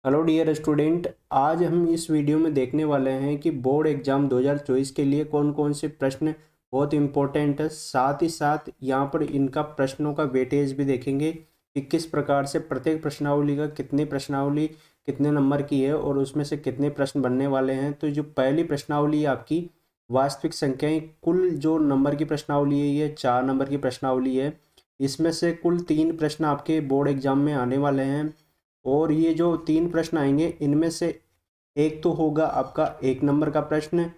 Hello dear student, आज हम इस वीडियो में देखने वाले हैं कि बोर्ड एग्जाम 2024 के लिए कौन कौन से प्रश्न बहुत इंपॉर्टेंट है। साथ ही साथ यहाँ पर इनका प्रश्नों का वेटेज भी देखेंगे कि किस प्रकार से प्रत्येक प्रश्नावली का प्रश्नावली कितने नंबर की है और उसमें से कितने प्रश्न बनने वाले हैं। तो जो पहली प्रश्नावली है आपकी वास्तविक संख्याएं, कुल जो नंबर की प्रश्नावली है ये 4 नंबर की प्रश्नावली है। इसमें से कुल 3 प्रश्न आपके बोर्ड एग्जाम में आने वाले हैं और ये जो 3 प्रश्न आएंगे इनमें से एक तो होगा आपका 1 नंबर का प्रश्न,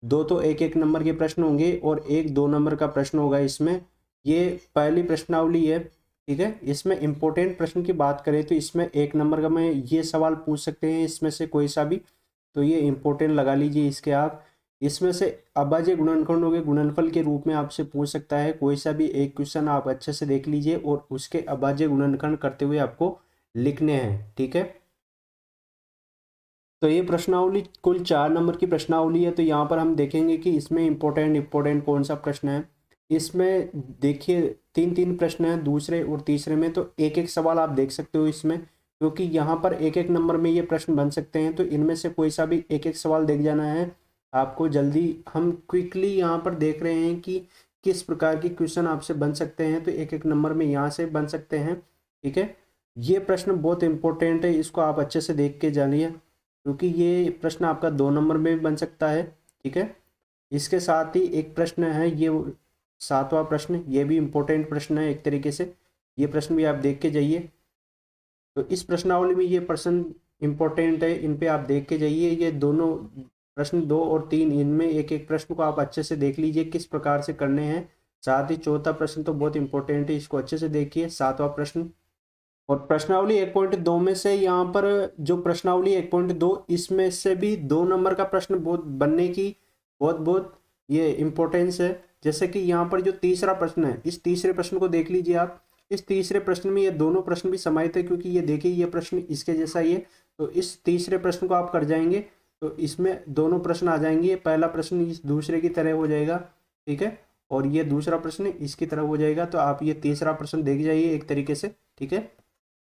दो तो 1-1 नंबर के प्रश्न होंगे और एक 2 नंबर का प्रश्न होगा। इसमें ये पहली प्रश्नावली है, ठीक है। इसमें इंपॉर्टेंट प्रश्न की बात करें तो इसमें 1 नंबर का में ये सवाल पूछ सकते हैं इसमें से कोई सा भी, तो ये इंपॉर्टेंट लगा लीजिए इसके आप। इसमें से अभाज्य गुणनखंडों के गुणनफल के रूप में आपसे पूछ सकता है कोई सा भी एक क्वेश्चन, आप अच्छे से देख लीजिए और उसके अभाज्य गुणनखंड करते हुए आपको लिखने हैं, ठीक है। तो ये प्रश्नावली कुल 4 नंबर की प्रश्नावली है। तो यहाँ पर हम देखेंगे कि इसमें इम्पोर्टेंट कौन सा प्रश्न है। इसमें देखिए 3-3 प्रश्न हैं दूसरे और तीसरे में, तो एक एक सवाल आप देख सकते हो इसमें, क्योंकि यहाँ पर एक एक नंबर में ये प्रश्न बन सकते हैं। तो इनमें से कोई सा भी एक एक सवाल देख जाना है आपको जल्दी। हम क्विकली यहाँ पर देख रहे हैं कि किस प्रकार की क्वेश्चन आपसे बन सकते हैं, तो एक एक नंबर में यहाँ से बन सकते हैं, ठीक है। ये प्रश्न बहुत इंपॉर्टेंट है, इसको आप अच्छे से देख के जानिए क्योंकि ये प्रश्न आपका 2 नंबर में भी बन सकता है, ठीक है। इसके साथ ही एक प्रश्न है ये 7वां प्रश्न, ये भी इम्पोर्टेंट प्रश्न है एक तरीके से, ये प्रश्न भी आप देख के जाइए। तो इस प्रश्नावली में ये प्रश्न इम्पोर्टेंट है, इन पे आप देख के जाइए। ये दोनों प्रश्न 2 और 3, इनमें एक एक प्रश्न को आप अच्छे से देख लीजिए किस प्रकार से करने हैं। साथ ही चौथा प्रश्न तो बहुत इंपॉर्टेंट है, इसको अच्छे से देखिए, 7वां प्रश्न। और प्रश्नावली 1.2 में से यहाँ पर जो प्रश्नावली 1.2 इसमें से भी 2 नंबर का प्रश्न बहुत बनने की बहुत बहुत ये इम्पोर्टेंस है। जैसे कि यहाँ पर जो तीसरा प्रश्न है, इस तीसरे प्रश्न को देख लीजिए आप। इस तीसरे प्रश्न में ये दोनों प्रश्न भी समाहित है, क्योंकि ये देखिए ये प्रश्न इसके जैसा ही है। तो इस तीसरे प्रश्न को आप कर जाएंगे तो इसमें दोनों प्रश्न आ जाएंगे। ये पहला प्रश्न इस दूसरे की तरह हो जाएगा, ठीक है, और ये दूसरा प्रश्न इसकी तरह हो जाएगा। तो आप ये तीसरा प्रश्न देख जाइए एक तरीके से, ठीक है।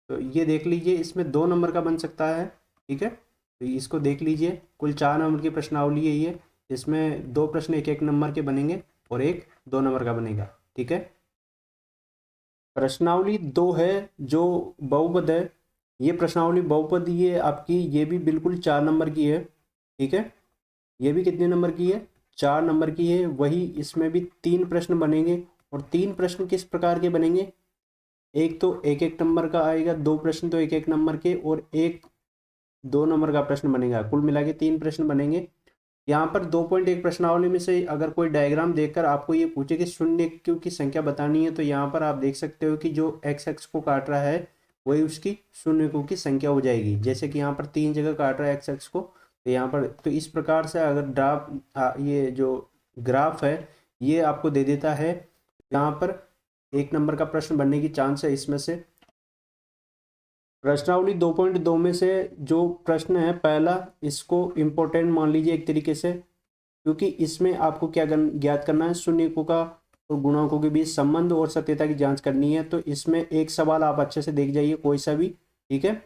तो ये देख लीजिए इसमें 2 नंबर का बन सकता है, ठीक है। तो इसको देख लीजिए, कुल 4 नंबर की प्रश्नावली है ये। इसमें 2 प्रश्न 1-1 नंबर के बनेंगे और एक 2 नंबर का बनेगा, ठीक है। प्रश्नावली 2 है जो बहुपद है। ये प्रश्नावली बहुपद ये आपकी ये भी बिल्कुल 4 नंबर की है, ठीक है। ये भी कितने नंबर की है? 4 नंबर की है। वही इसमें भी 3 प्रश्न बनेंगे और 3 प्रश्न किस प्रकार के बनेंगे? एक तो 1-1 नंबर का आएगा, 2 प्रश्न तो 1-1 नंबर के और एक 2 नंबर का प्रश्न बनेगा। कुल मिला के 3 प्रश्न बनेंगे। यहाँ पर 2.1 प्रश्नावली में से अगर कोई डायग्राम देखकर आपको ये पूछे कि शून्य की संख्या बतानी है, तो यहाँ पर आप देख सकते हो कि जो एक्स एक्स को काट रहा है वही उसकी शून्य की संख्या हो जाएगी। जैसे कि यहाँ पर 3 जगह काट रहा है एक्स एक्स को, तो यहाँ पर तो इस प्रकार से अगर ये जो ग्राफ है ये आपको दे देता है, यहाँ पर 1 नंबर का प्रश्न बनने की चांस है। इसमें से प्रश्नावली 2.2 में से जो प्रश्न है पहला, इसको इम्पोर्टेंट मान लीजिए एक तरीके से, क्योंकि इसमें आपको क्या ज्ञात करना है? शून्यकों का और गुणांकों के बीच संबंध और सत्यता की जांच करनी है। तो इसमें एक सवाल आप अच्छे से देख जाइए कोई सा भी, ठीक है।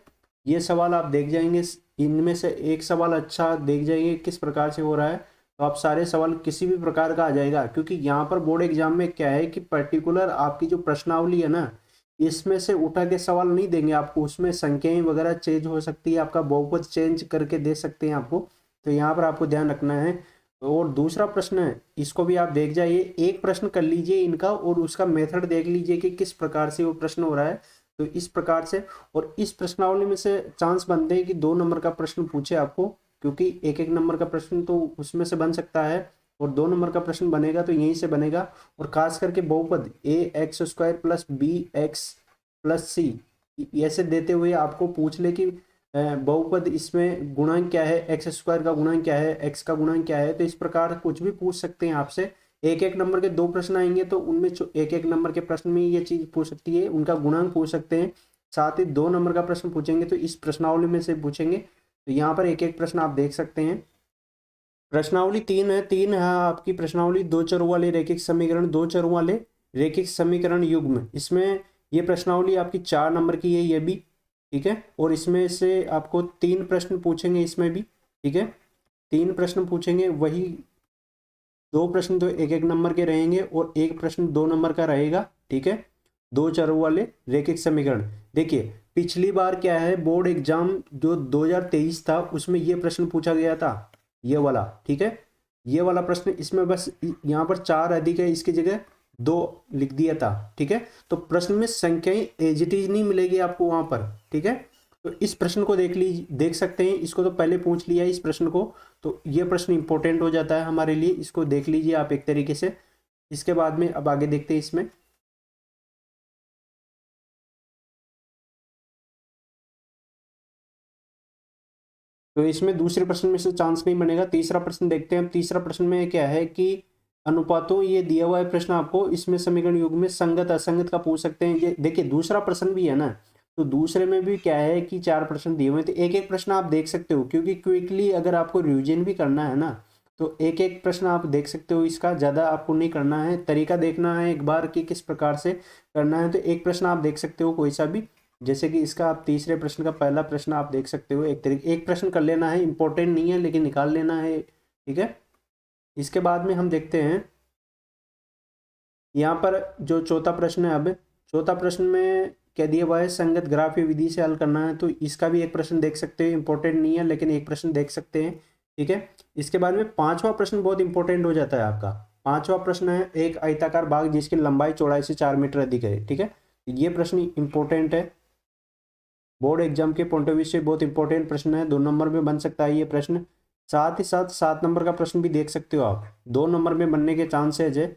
ये सवाल आप देख जाएंगे, इनमें से एक सवाल अच्छा देख जाइए किस प्रकार से हो रहा है, तो आप सारे सवाल किसी भी प्रकार का आ जाएगा। क्योंकि यहाँ पर बोर्ड एग्जाम में क्या है कि पर्टिकुलर आपकी जो प्रश्नावली है ना, इसमें से उठा के सवाल नहीं देंगे आपको, उसमें संख्याएं वगैरह चेंज हो सकती है, आपका बहुपद चेंज करके दे सकते हैं आपको। तो यहाँ पर आपको ध्यान रखना है। और दूसरा प्रश्न है, इसको भी आप देख जाइए, एक प्रश्न कर लीजिए इनका और उसका मेथड देख लीजिए कि किस प्रकार से वो प्रश्न हो रहा है। तो इस प्रकार से, और इस प्रश्नावली में से चांस बनते हैं कि 2 नंबर का प्रश्न पूछे आपको, क्योंकि 1-1 नंबर का प्रश्न तो उसमें से बन सकता है और 2 नंबर का प्रश्न बनेगा तो यहीं से बनेगा। और खास करके बहुपद ax² + bx+c ऐसे देते हुए आपको पूछ ले कि बहुपद इसमें गुणांक क्या है, x² का गुणांक क्या है, x का गुणांक क्या है। तो इस प्रकार कुछ भी पूछ सकते हैं आपसे। 1-1 नंबर के 2 प्रश्न आएंगे तो उनमें 1-1 नंबर के प्रश्न में ये चीज पूछ सकती है, उनका गुणांक पूछ सकते हैं। साथ ही 2 नंबर का प्रश्न पूछेंगे तो इस प्रश्नावली में से पूछेंगे। तो यहाँ पर 1-1 प्रश्न आप देख सकते हैं। प्रश्नावली 3 है आपकी प्रश्नावली, 2 चरों वाले रैखिक समीकरण, 2 चरों वाले रैखिक समीकरण युग्म। इसमें ये प्रश्नावली आपकी 4 नंबर की है। ये भी ठीक है। और इसमें से आपको 3 प्रश्न पूछेंगे इसमें भी, ठीक है, 3 प्रश्न पूछेंगे, वही 2 प्रश्न तो 1-1 नंबर के रहेंगे और 1 प्रश्न 2 नंबर का रहेगा, ठीक है। 2 चरों वाले रैखिक समीकरण। देखिए पिछली बार क्या है, बोर्ड एग्जाम जो 2023 था उसमें ये प्रश्न पूछा गया था, ये वाला, ठीक है, ये वाला प्रश्न, इसमें बस यहाँ पर 4 अधिक है, इसकी जगह 2 लिख दिया था, ठीक है। तो प्रश्न में संख्याएं एज इट इज नहीं मिलेगी आपको वहां पर, ठीक है। तो इस प्रश्न को देख सकते हैं, इसको तो पहले पूछ लिया है इस प्रश्न को, तो ये प्रश्न इंपॉर्टेंट हो जाता है हमारे लिए, इसको देख लीजिए आप एक तरीके से। इसके बाद में अब आगे देखते हैं इसमें। तो इसमें दूसरे प्रश्न में से चांस नहीं बनेगा। तीसरा प्रश्न देखते हैं। तीसरा प्रश्न में क्या है कि अनुपातों, ये दिया हुआ है प्रश्न आपको, इसमें समीकरण युग में संगत असंगत का पूछ सकते हैं। ये देखिए दूसरा प्रश्न भी है ना, तो दूसरे में भी क्या है कि 4 प्रश्न दिए हुए हैं, तो एक एक प्रश्न आप देख सकते हो, क्योंकि क्विकली अगर आपको रिविजन भी करना है ना, तो एक एक प्रश्न आप देख सकते हो, इसका ज़्यादा आपको नहीं करना है, तरीका देखना है एक बार कि किस प्रकार से करना है। तो एक प्रश्न आप देख सकते हो कोई सा भी, जैसे कि इसका आप तीसरे प्रश्न का पहला प्रश्न आप देख सकते हो, एक तरीके एक प्रश्न कर लेना है, इंपॉर्टेंट नहीं है लेकिन निकाल लेना है, ठीक है। इसके बाद में हम देखते हैं यहाँ पर जो चौथा प्रश्न है। अब चौथा प्रश्न में क्या दिया हुआ है, संगत ग्राफीय विधि से हल करना है, तो इसका भी एक प्रश्न देख सकते हो, इंपॉर्टेंट नहीं है लेकिन एक प्रश्न देख सकते हैं, ठीक है। इसके बाद में पांचवा प्रश्न बहुत इंपॉर्टेंट हो जाता है आपका। पांचवा प्रश्न है, एक आयताकार बाग जिसकी लंबाई चौड़ाई से 4 मीटर अधिक है, ठीक है। ये प्रश्न इंपॉर्टेंट है, बोर्ड एग्जाम के पॉइंट ऑफ व्यू से बहुत इंपॉर्टेंट प्रश्न है, 2 नंबर में बन सकता है ये प्रश्न। साथ ही साथ 7 नंबर का प्रश्न भी देख सकते हो आप, 2 नंबर में बनने के चांसेज है,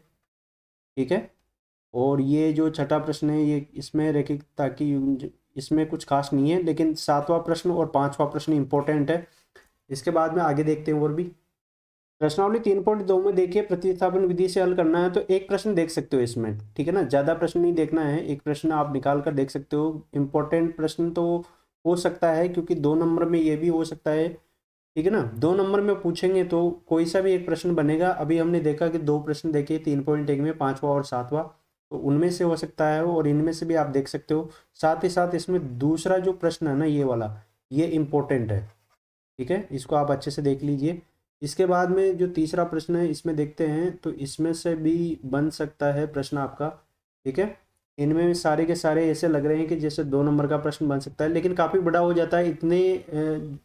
ठीक है। और ये जो छठा प्रश्न है, ये इसमें रैखिकता की, इसमें कुछ खास नहीं है, लेकिन 7वां प्रश्न और 5वां प्रश्न इंपॉर्टेंट है। इसके बाद में आगे देखते हैं और भी प्रश्नावली 3.2 में देखिए, प्रतिस्थापन विधि से हल करना है, तो एक प्रश्न देख सकते हो इसमें, ठीक है ना, ज़्यादा प्रश्न नहीं देखना है, एक प्रश्न आप निकाल कर देख सकते हो। इंपॉर्टेंट प्रश्न तो हो सकता है क्योंकि 2 नंबर में ये भी हो सकता है, ठीक है ना, 2 नंबर में पूछेंगे तो कोई सा भी एक प्रश्न बनेगा। अभी हमने देखा कि 2 प्रश्न देखे 3.1 में, 5वां और 7वां, तो उनमें से हो सकता है और इनमें से भी आप देख सकते हो। साथ ही साथ इसमें दूसरा जो प्रश्न है ना, ये वाला, ये इंपॉर्टेंट है, ठीक है, इसको आप अच्छे से देख लीजिए। इसके बाद में जो तीसरा प्रश्न है इसमें देखते हैं, तो इसमें से भी बन सकता है प्रश्न आपका, ठीक है। इनमें सारे के सारे ऐसे लग रहे हैं कि जैसे 2 नंबर का प्रश्न बन सकता है, लेकिन काफ़ी बड़ा हो जाता है, इतने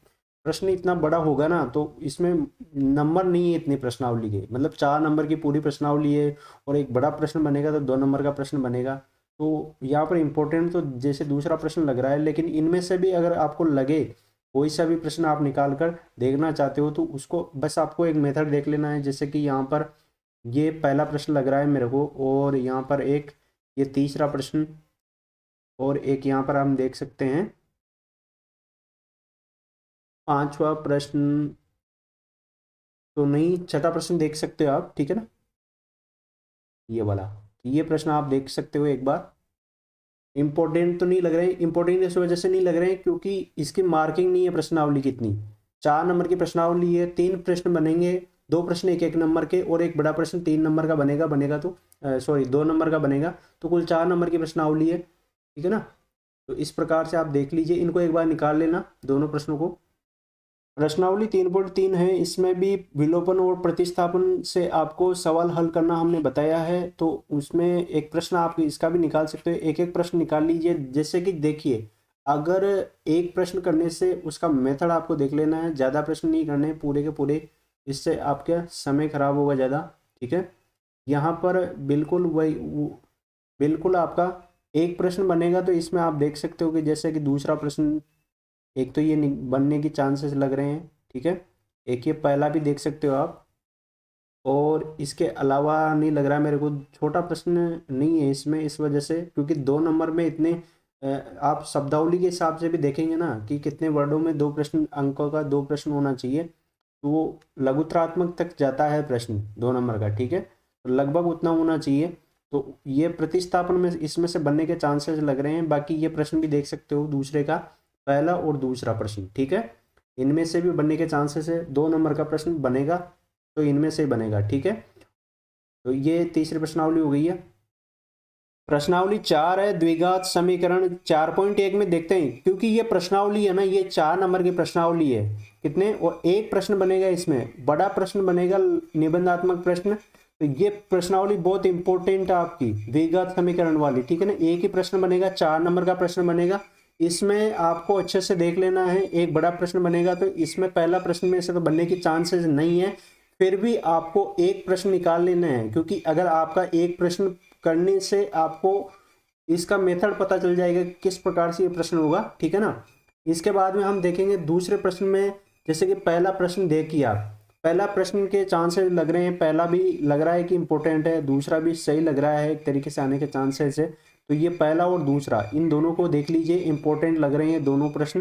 प्रश्न इतना बड़ा होगा ना, तो इसमें नंबर नहीं है इतनी प्रश्नावली के, मतलब 4 नंबर की पूरी प्रश्नावली है और एक बड़ा प्रश्न बनेगा तो 2 नंबर का प्रश्न बनेगा। तो यहाँ पर इंपॉर्टेंट तो जैसे दूसरा प्रश्न लग रहा है, लेकिन इनमें से भी अगर आपको लगे कोई सा भी प्रश्न आप निकाल कर देखना चाहते हो, तो उसको बस आपको एक मेथड देख लेना है। जैसे कि यहाँ पर ये पहला प्रश्न लग रहा है मेरे को, और यहाँ पर एक ये तीसरा प्रश्न, और एक यहाँ पर हम देख सकते हैं 5वां प्रश्न, तो नहीं, छठा प्रश्न देख सकते हो आप, ठीक है ना, ये वाला, ये प्रश्न आप देख सकते हो एक बार। इंपॉर्टेंट तो नहीं लग रहे हैं, इंपॉर्टेंट इस वजह से नहीं लग रहे हैं क्योंकि इसकी मार्किंग नहीं है प्रश्नावली कितनी। 4 नंबर की प्रश्नावली है, 3 प्रश्न बनेंगे, 2 प्रश्न 1-1 नंबर के और एक बड़ा प्रश्न 3 नंबर का बनेगा तो सॉरी 2 नंबर का बनेगा, तो कुल 4 नंबर की प्रश्नावली है, ठीक है ना। तो इस प्रकार से आप देख लीजिए, इनको एक बार निकाल लेना दोनों प्रश्नों को। प्रश्नावली 3.3 है, इसमें भी विलोपन और प्रतिस्थापन से आपको सवाल हल करना हमने बताया है, तो उसमें एक प्रश्न आप इसका भी निकाल सकते हो, एक एक प्रश्न निकाल लीजिए। जैसे कि देखिए, अगर एक प्रश्न करने से उसका मेथड आपको देख लेना है, ज़्यादा प्रश्न नहीं करने पूरे के पूरे, इससे आपका समय खराब होगा ज़्यादा, ठीक है। यहाँ पर बिल्कुल वही बिल्कुल आपका एक प्रश्न बनेगा, तो इसमें आप देख सकते हो कि जैसे कि दूसरा प्रश्न, एक तो ये बनने की चांसेस लग रहे हैं, ठीक है, एक ये पहला भी देख सकते हो आप, और इसके अलावा नहीं लग रहा है मेरे को, छोटा प्रश्न नहीं है इसमें, इस वजह से क्योंकि 2 नंबर में इतने आप शब्दावली के हिसाब से भी देखेंगे ना कि कितने वर्डों में 2 प्रश्न, अंकों का 2 प्रश्न होना चाहिए, तो वो लघुत्रात्मक तक जाता है प्रश्न 2 नंबर का, ठीक है, तो लगभग उतना होना चाहिए। तो ये प्रतिस्थापन में इसमें से बनने के चांसेस लग रहे हैं। बाकी ये प्रश्न भी देख सकते हो, दूसरे का पहला और दूसरा प्रश्न, ठीक है, इनमें से भी बनने के चांसेस है। 2 नंबर का प्रश्न बनेगा तो इनमें से बनेगा, ठीक है। तो ये तीसरी प्रश्नावली हो गई है। प्रश्नावली 4 है, द्विघात समीकरण 4.1 में देखते हैं, क्योंकि ये प्रश्नावली है ना, ये 4 नंबर की प्रश्नावली है। कितने, और एक प्रश्न बनेगा, इसमें बड़ा प्रश्न बनेगा, निबंधात्मक प्रश्न। तो ये प्रश्नावली बहुत इंपॉर्टेंट है आपकी, द्विघात समीकरण वाली, ठीक है ना। एक ही प्रश्न बनेगा, 4 नंबर का प्रश्न बनेगा। इसमें आपको अच्छे से देख लेना है, एक बड़ा प्रश्न बनेगा तो इसमें पहला प्रश्न में से तो बनने की चांसेस नहीं है, फिर भी आपको एक प्रश्न निकाल लेना है, क्योंकि अगर आपका एक प्रश्न करने से आपको इसका मेथड पता चल जाएगा किस प्रकार से ये प्रश्न होगा, ठीक है ना। इसके बाद में हम देखेंगे दूसरे प्रश्न में, जैसे कि पहला प्रश्न देखिए आप, पहला प्रश्न के चांसेस लग रहे हैं, पहला भी लग रहा है कि इंपॉर्टेंट है, दूसरा भी सही लग रहा है एक तरीके से आने के चांसेस है। तो ये पहला और दूसरा, इन दोनों को देख लीजिए, इंपॉर्टेंट लग रहे हैं दोनों प्रश्न।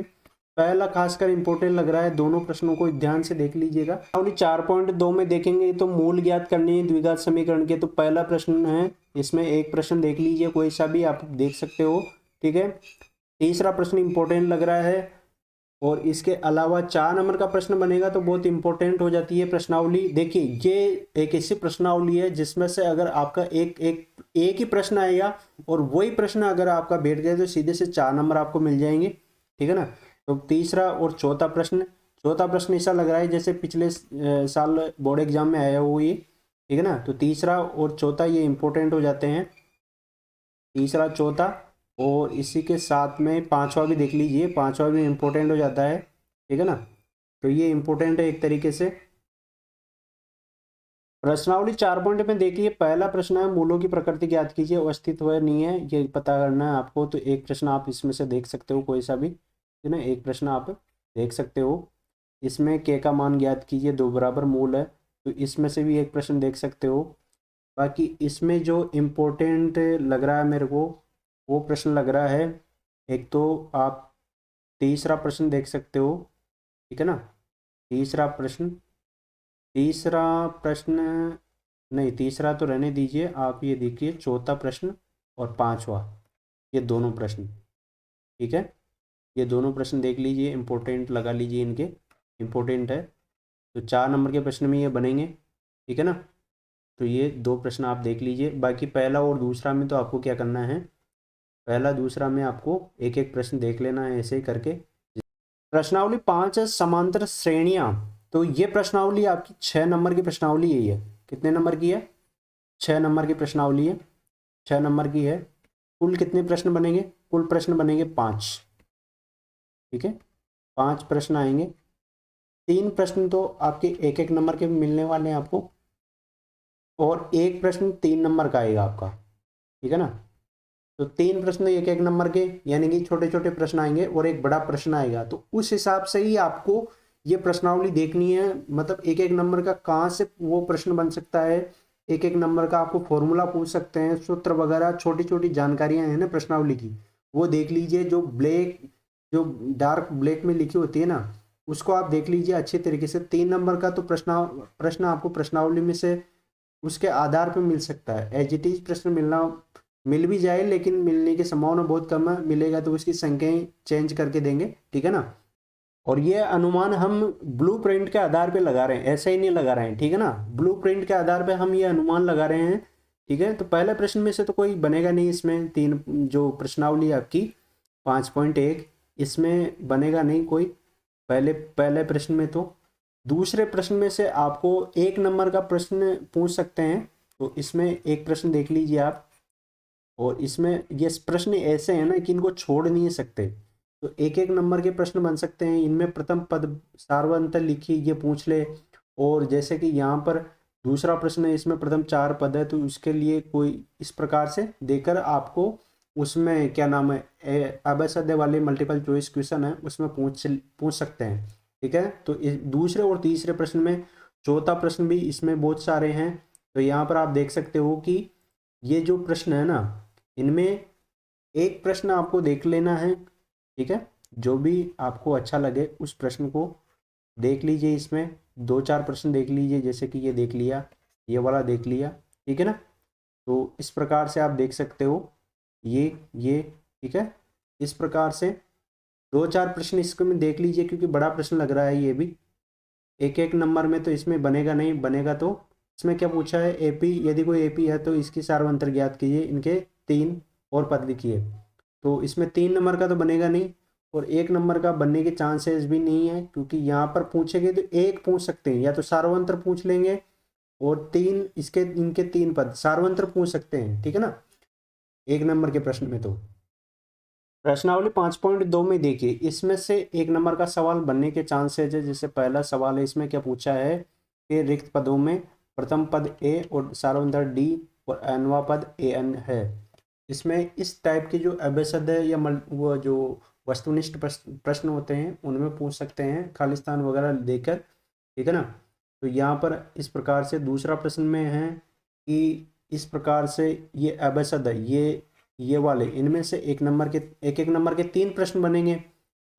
पहला खासकर इंपॉर्टेंट लग रहा है, दोनों प्रश्नों को ध्यान से देख लीजिएगा। 4.2 में देखेंगे तो मूल ज्ञात करनी है द्विघात समीकरण के। तो पहला प्रश्न है, इसमें एक प्रश्न देख लीजिए, कोई सा भी आप देख सकते हो, ठीक है। तीसरा प्रश्न इंपॉर्टेंट लग रहा है, और इसके अलावा 4 नंबर का प्रश्न बनेगा तो बहुत इंपॉर्टेंट हो जाती है प्रश्नावली। देखिए ये एक ऐसी प्रश्नावली है जिसमें से अगर आपका एक ही प्रश्न आएगा और वही प्रश्न अगर आपका बैठ गया तो सीधे से 4 नंबर आपको मिल जाएंगे, ठीक है ना। तो तीसरा और चौथा प्रश्न ऐसा लग रहा है जैसे पिछले साल बोर्ड एग्जाम में आया हुआ ये, ठीक है ना। तो तीसरा और चौथा ये इंपॉर्टेंट हो जाते हैं, तीसरा चौथा, और इसी के साथ में पांचवा भी देख लीजिए, पांचवा भी इंपॉर्टेंट हो जाता है, ठीक है ना। तो ये इंपॉर्टेंट है एक तरीके से। प्रश्नावली 4 में देखिए, पहला प्रश्न है मूलों की प्रकृति ज्ञात कीजिए, अस्तित्व है नहीं है ये पता करना है आपको। तो एक प्रश्न आप इसमें से देख सकते हो, कोई सा भी, है ना, एक प्रश्न आप देख सकते हो। इसमें के का मान ज्ञात कीजिए, 2 बराबर मूल है, तो इसमें से भी एक प्रश्न देख सकते हो। बाकी इसमें जो इम्पोर्टेंट लग रहा है मेरे को, वो प्रश्न लग रहा है, एक तो आप तीसरा प्रश्न देख सकते हो, ठीक है ना। तीसरा प्रश्न नहीं, तीसरा तो रहने दीजिए, आप ये देखिए चौथा प्रश्न और पांचवा, ये दोनों प्रश्न, ठीक है। ये दोनों प्रश्न देख लीजिए, इंपॉर्टेंट लगा लीजिए, इनके इंपॉर्टेंट है। तो 4 नंबर के प्रश्न में ये बनेंगे, ठीक है ना। तो ये 2 प्रश्न आप देख लीजिए। बाकी पहला और दूसरा में तो आपको क्या करना है, पहला दूसरा में आपको एक एक प्रश्न देख लेना है, ऐसे ही करके। प्रश्नावली 5 है, समांतर श्रेणियां। तो ये प्रश्नावली आपकी 6 नंबर की प्रश्नावली है। ये कितने नंबर की है, 6 नंबर की प्रश्नावली है, 6 नंबर की है। कुल कितने प्रश्न बनेंगे, कुल प्रश्न बनेंगे 5, ठीक है, 5 प्रश्न आएंगे। 3 प्रश्न तो आपके एक एक नंबर के मिलने वाले हैं आपको, और एक प्रश्न 3 नंबर का आएगा आपका, ठीक है ना। तो 3 प्रश्न एक एक नंबर के, यानी कि छोटे छोटे प्रश्न आएंगे और एक बड़ा प्रश्न आएगा। तो उस हिसाब से ही आपको ये प्रश्नावली देखनी है, मतलब एक एक नंबर का कहाँ से वो प्रश्न बन सकता है, एक एक नंबर का आपको फॉर्मूला पूछ सकते हैं, सूत्र वगैरह, छोटी छोटी जानकारियां हैं ना प्रश्नावली की, वो देख लीजिए। जो डार्क ब्लैक में लिखी होती है ना, उसको आप देख लीजिए अच्छे तरीके से। 3 नंबर का तो प्रश्न आपको प्रश्नावली में से उसके आधार पर मिल सकता है, एज इट इज प्रश्न मिल भी जाए, लेकिन मिलने की संभावना बहुत कम है, मिलेगा तो उसकी संख्याएं चेंज करके देंगे, ठीक है ना। और ये अनुमान हम ब्लूप्रिंट के आधार पे लगा रहे हैं, ऐसे ही नहीं लगा रहे हैं, ठीक है ना। ब्लूप्रिंट के आधार पे हम ये अनुमान लगा रहे हैं, ठीक है। तो पहले प्रश्न में से तो कोई बनेगा नहीं, इसमें 3 जो प्रश्नावली आपकी 5.1, इसमें बनेगा नहीं कोई पहले प्रश्न में। तो दूसरे प्रश्न में से आपको 1 नंबर का प्रश्न पूछ सकते हैं, तो इसमें एक प्रश्न देख लीजिए आप। और इसमें ये प्रश्न ऐसे हैं ना कि इनको छोड़ नहीं सकते, तो एक एक नंबर के प्रश्न बन सकते हैं। इनमें प्रथम पद सार्वंतर लिखी, ये पूछ ले। और जैसे कि यहाँ पर दूसरा प्रश्न है, इसमें प्रथम 4 पद है, तो उसके लिए कोई इस प्रकार से देकर आपको उसमें क्या नाम है, अवसाध्य वाले मल्टीपल चॉइस क्वेश्चन है, उसमें पूछ सकते हैं, ठीक है। तो दूसरे और तीसरे प्रश्न में, चौथा प्रश्न भी इसमें बहुत सारे हैं। तो यहाँ पर आप देख सकते हो कि ये जो प्रश्न है ना, इनमें एक प्रश्न आपको देख लेना है, ठीक है। जो भी आपको अच्छा लगे उस प्रश्न को देख लीजिए। इसमें 2-4 प्रश्न देख लीजिए, जैसे कि ये देख लिया, ये वाला देख लिया, ठीक है ना। तो इस प्रकार से आप देख सकते हो ये ठीक है। इस प्रकार से 2-4 प्रश्न इसको में देख लीजिए, क्योंकि बड़ा प्रश्न लग रहा है ये भी। एक एक नंबर में तो इसमें बनेगा नहीं, बनेगा तो इसमें क्या पूछा है, एपी, यदि कोई एपी है तो इसकी सार्वंतर ज्ञात कीजिए, इनके 3 और पद लिखिए। तो इसमें 3 नंबर का तो बनेगा नहीं और 1 नंबर का बनने के चांसेस भी नहीं है, क्योंकि यहाँ पर पूछेंगे तो एक पूछ सकते हैं, या तो सार्वंत्र पूछ लेंगे और 3 इसके इनके 3 पद सार्वंत्र पूछ सकते हैं, ठीक है ना, 1 नंबर के प्रश्न में। तो प्रश्नावली 5.2 में देखिए, इसमें से 1 नंबर का सवाल बनने के चांसेस है। जैसे पहला सवाल है, इसमें क्या पूछा है कि रिक्त पदों में प्रथम पद ए और सार्वंत्र डी और nवां पद an है। इसमें इस टाइप के जो अभ्यसद है या वो जो वस्तुनिष्ठ प्रश्न होते हैं उनमें पूछ सकते हैं, खालिस्तान वगैरह देकर, ठीक है ना। तो यहाँ पर इस प्रकार से दूसरा प्रश्न में है कि इस प्रकार से ये अभ्यसद है, ये वाले इनमें से एक नंबर के 3 प्रश्न बनेंगे।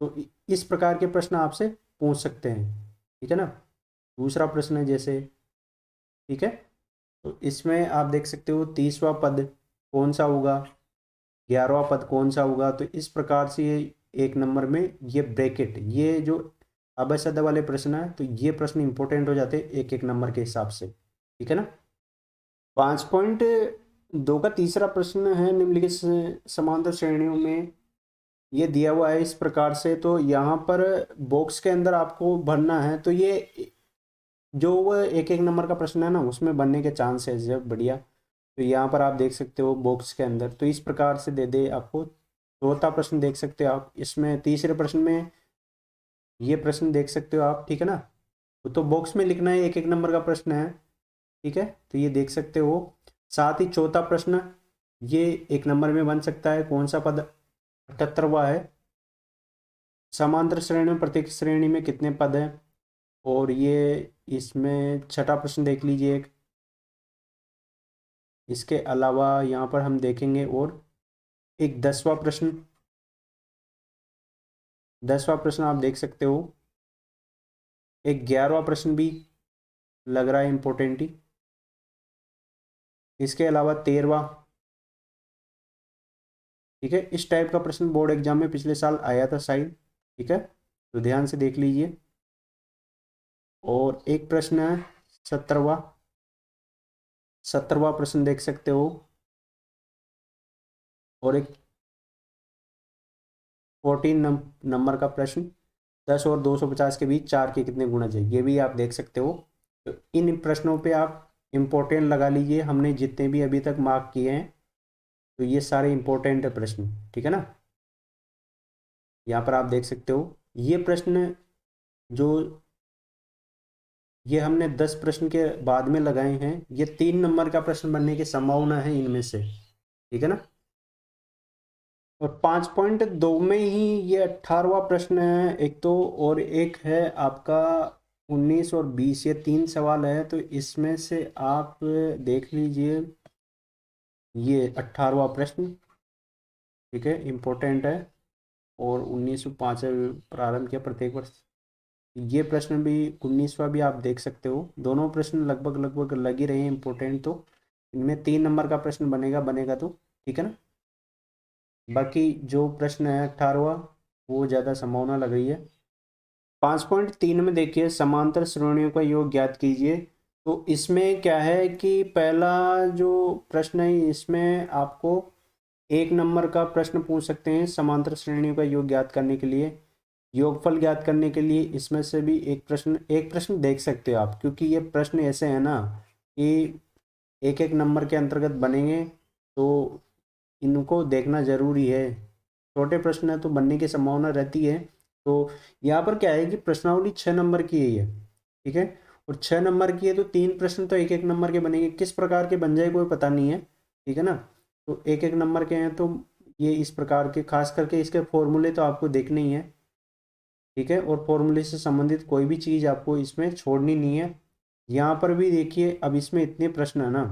तो इस प्रकार के प्रश्न आपसे पूछ सकते हैं, ठीक है ना। दूसरा प्रश्न है जैसे, ठीक है, तो इसमें आप देख सकते हो 30वां पद कौन सा होगा, 11वां पद कौन सा होगा। तो इस प्रकार से ये 1 नंबर में ये ब्रैकेट, ये जो अभ्यसद वाले प्रश्न है, तो ये प्रश्न इंपॉर्टेंट हो जाते हैं 1-1 नंबर के हिसाब से, ठीक है ना। 5.2 का तीसरा प्रश्न है, निम्नलिखित समांतर श्रेणियों में ये दिया हुआ है इस प्रकार से। तो यहाँ पर बॉक्स के अंदर आपको भरना है। तो ये जो वो 1-1 नंबर का प्रश्न है ना, उसमें बनने के चांसेस है बढ़िया। तो यहाँ पर आप देख सकते हो बॉक्स के अंदर, तो इस प्रकार से दे दे आपको। चौथा प्रश्न देख सकते हो आप, इसमें तीसरे प्रश्न में ये प्रश्न देख सकते हो आप, ठीक है ना। तो बॉक्स में लिखना है, 1-1 नंबर का प्रश्न है, ठीक है, तो ये देख सकते हो। साथ ही चौथा प्रश्न ये 1 नंबर में बन सकता है, कौन सा पद 78वां है, समांतर श्रेणी में प्रत्येक श्रेणी में कितने पद हैं। और ये इसमें छठा प्रश्न देख लीजिए एक। इसके अलावा यहाँ पर हम देखेंगे और एक 10वां प्रश्न आप देख सकते हो। एक 11वां प्रश्न भी लग रहा है इम्पोर्टेंट ही। इसके अलावा 13वां, ठीक है, इस टाइप का प्रश्न बोर्ड एग्जाम में पिछले साल आया था शायद, ठीक है, तो ध्यान से देख लीजिए। और एक प्रश्न है 17वां प्रश्न देख सकते हो। और एक 14 नंबर का प्रश्न, 10 और 250 के बीच 4 के कितने गुणज है, ये भी आप देख सकते हो। तो इन प्रश्नों पे आप इम्पोर्टेंट लगा लीजिए। हमने जितने भी अभी तक मार्क किए हैं, तो ये सारे इम्पोर्टेंट है प्रश्न, ठीक है ना। यहाँ पर आप देख सकते हो ये प्रश्न जो ये हमने 10 प्रश्न के बाद में लगाए हैं, ये 3 नंबर का प्रश्न बनने की संभावना है इनमें से, ठीक है ना। और 5.2 में ही ये 18वां प्रश्न है एक तो, और एक है आपका 19 और 20, ये 3 सवाल है। तो इसमें से आप देख लीजिए ये 18वां प्रश्न, ठीक है, इम्पोर्टेंट है। और 1905 से प्रारंभ किया प्रत्येक वर्ष, ये प्रश्न भी 19वां भी आप देख सकते हो। दोनों प्रश्न लगभग लग ही रहे हैं इम्पोर्टेंट। तो इनमें 3 नंबर का प्रश्न बनेगा तो, ठीक है ना। बाकी जो प्रश्न है 18वां, वो ज़्यादा संभावना लग रही है। 5.3 में देखिए, समांतर श्रेणियों का योग ज्ञात कीजिए। तो इसमें क्या है कि पहला जो प्रश्न है, इसमें आपको 1 नंबर का प्रश्न पूछ सकते हैं समांतर श्रेणियों का योग ज्ञात करने के लिए। योगफल ज्ञात करने के लिए इसमें से भी एक प्रश्न देख सकते हो आप, क्योंकि ये प्रश्न ऐसे हैं ना कि 1-1 नंबर के अंतर्गत बनेंगे, तो इनको देखना जरूरी है। छोटे प्रश्न है तो बनने की संभावना रहती है। तो यहाँ पर क्या है कि प्रश्नावली 6 नंबर की है, ठीक है, और 6 नंबर की है, तो 3 प्रश्न तो 1-1 नंबर के बनेंगे। किस प्रकार के बन जाए कोई पता नहीं है, ठीक है ना। तो 1-1 नंबर के हैं, तो ये इस प्रकार के, खास करके इसके फॉर्मूले तो आपको देखने ही है, ठीक है, और फॉर्मूले से संबंधित कोई भी चीज़ आपको इसमें छोड़नी नहीं है। यहाँ पर भी देखिए, अब इसमें इतने प्रश्न है ना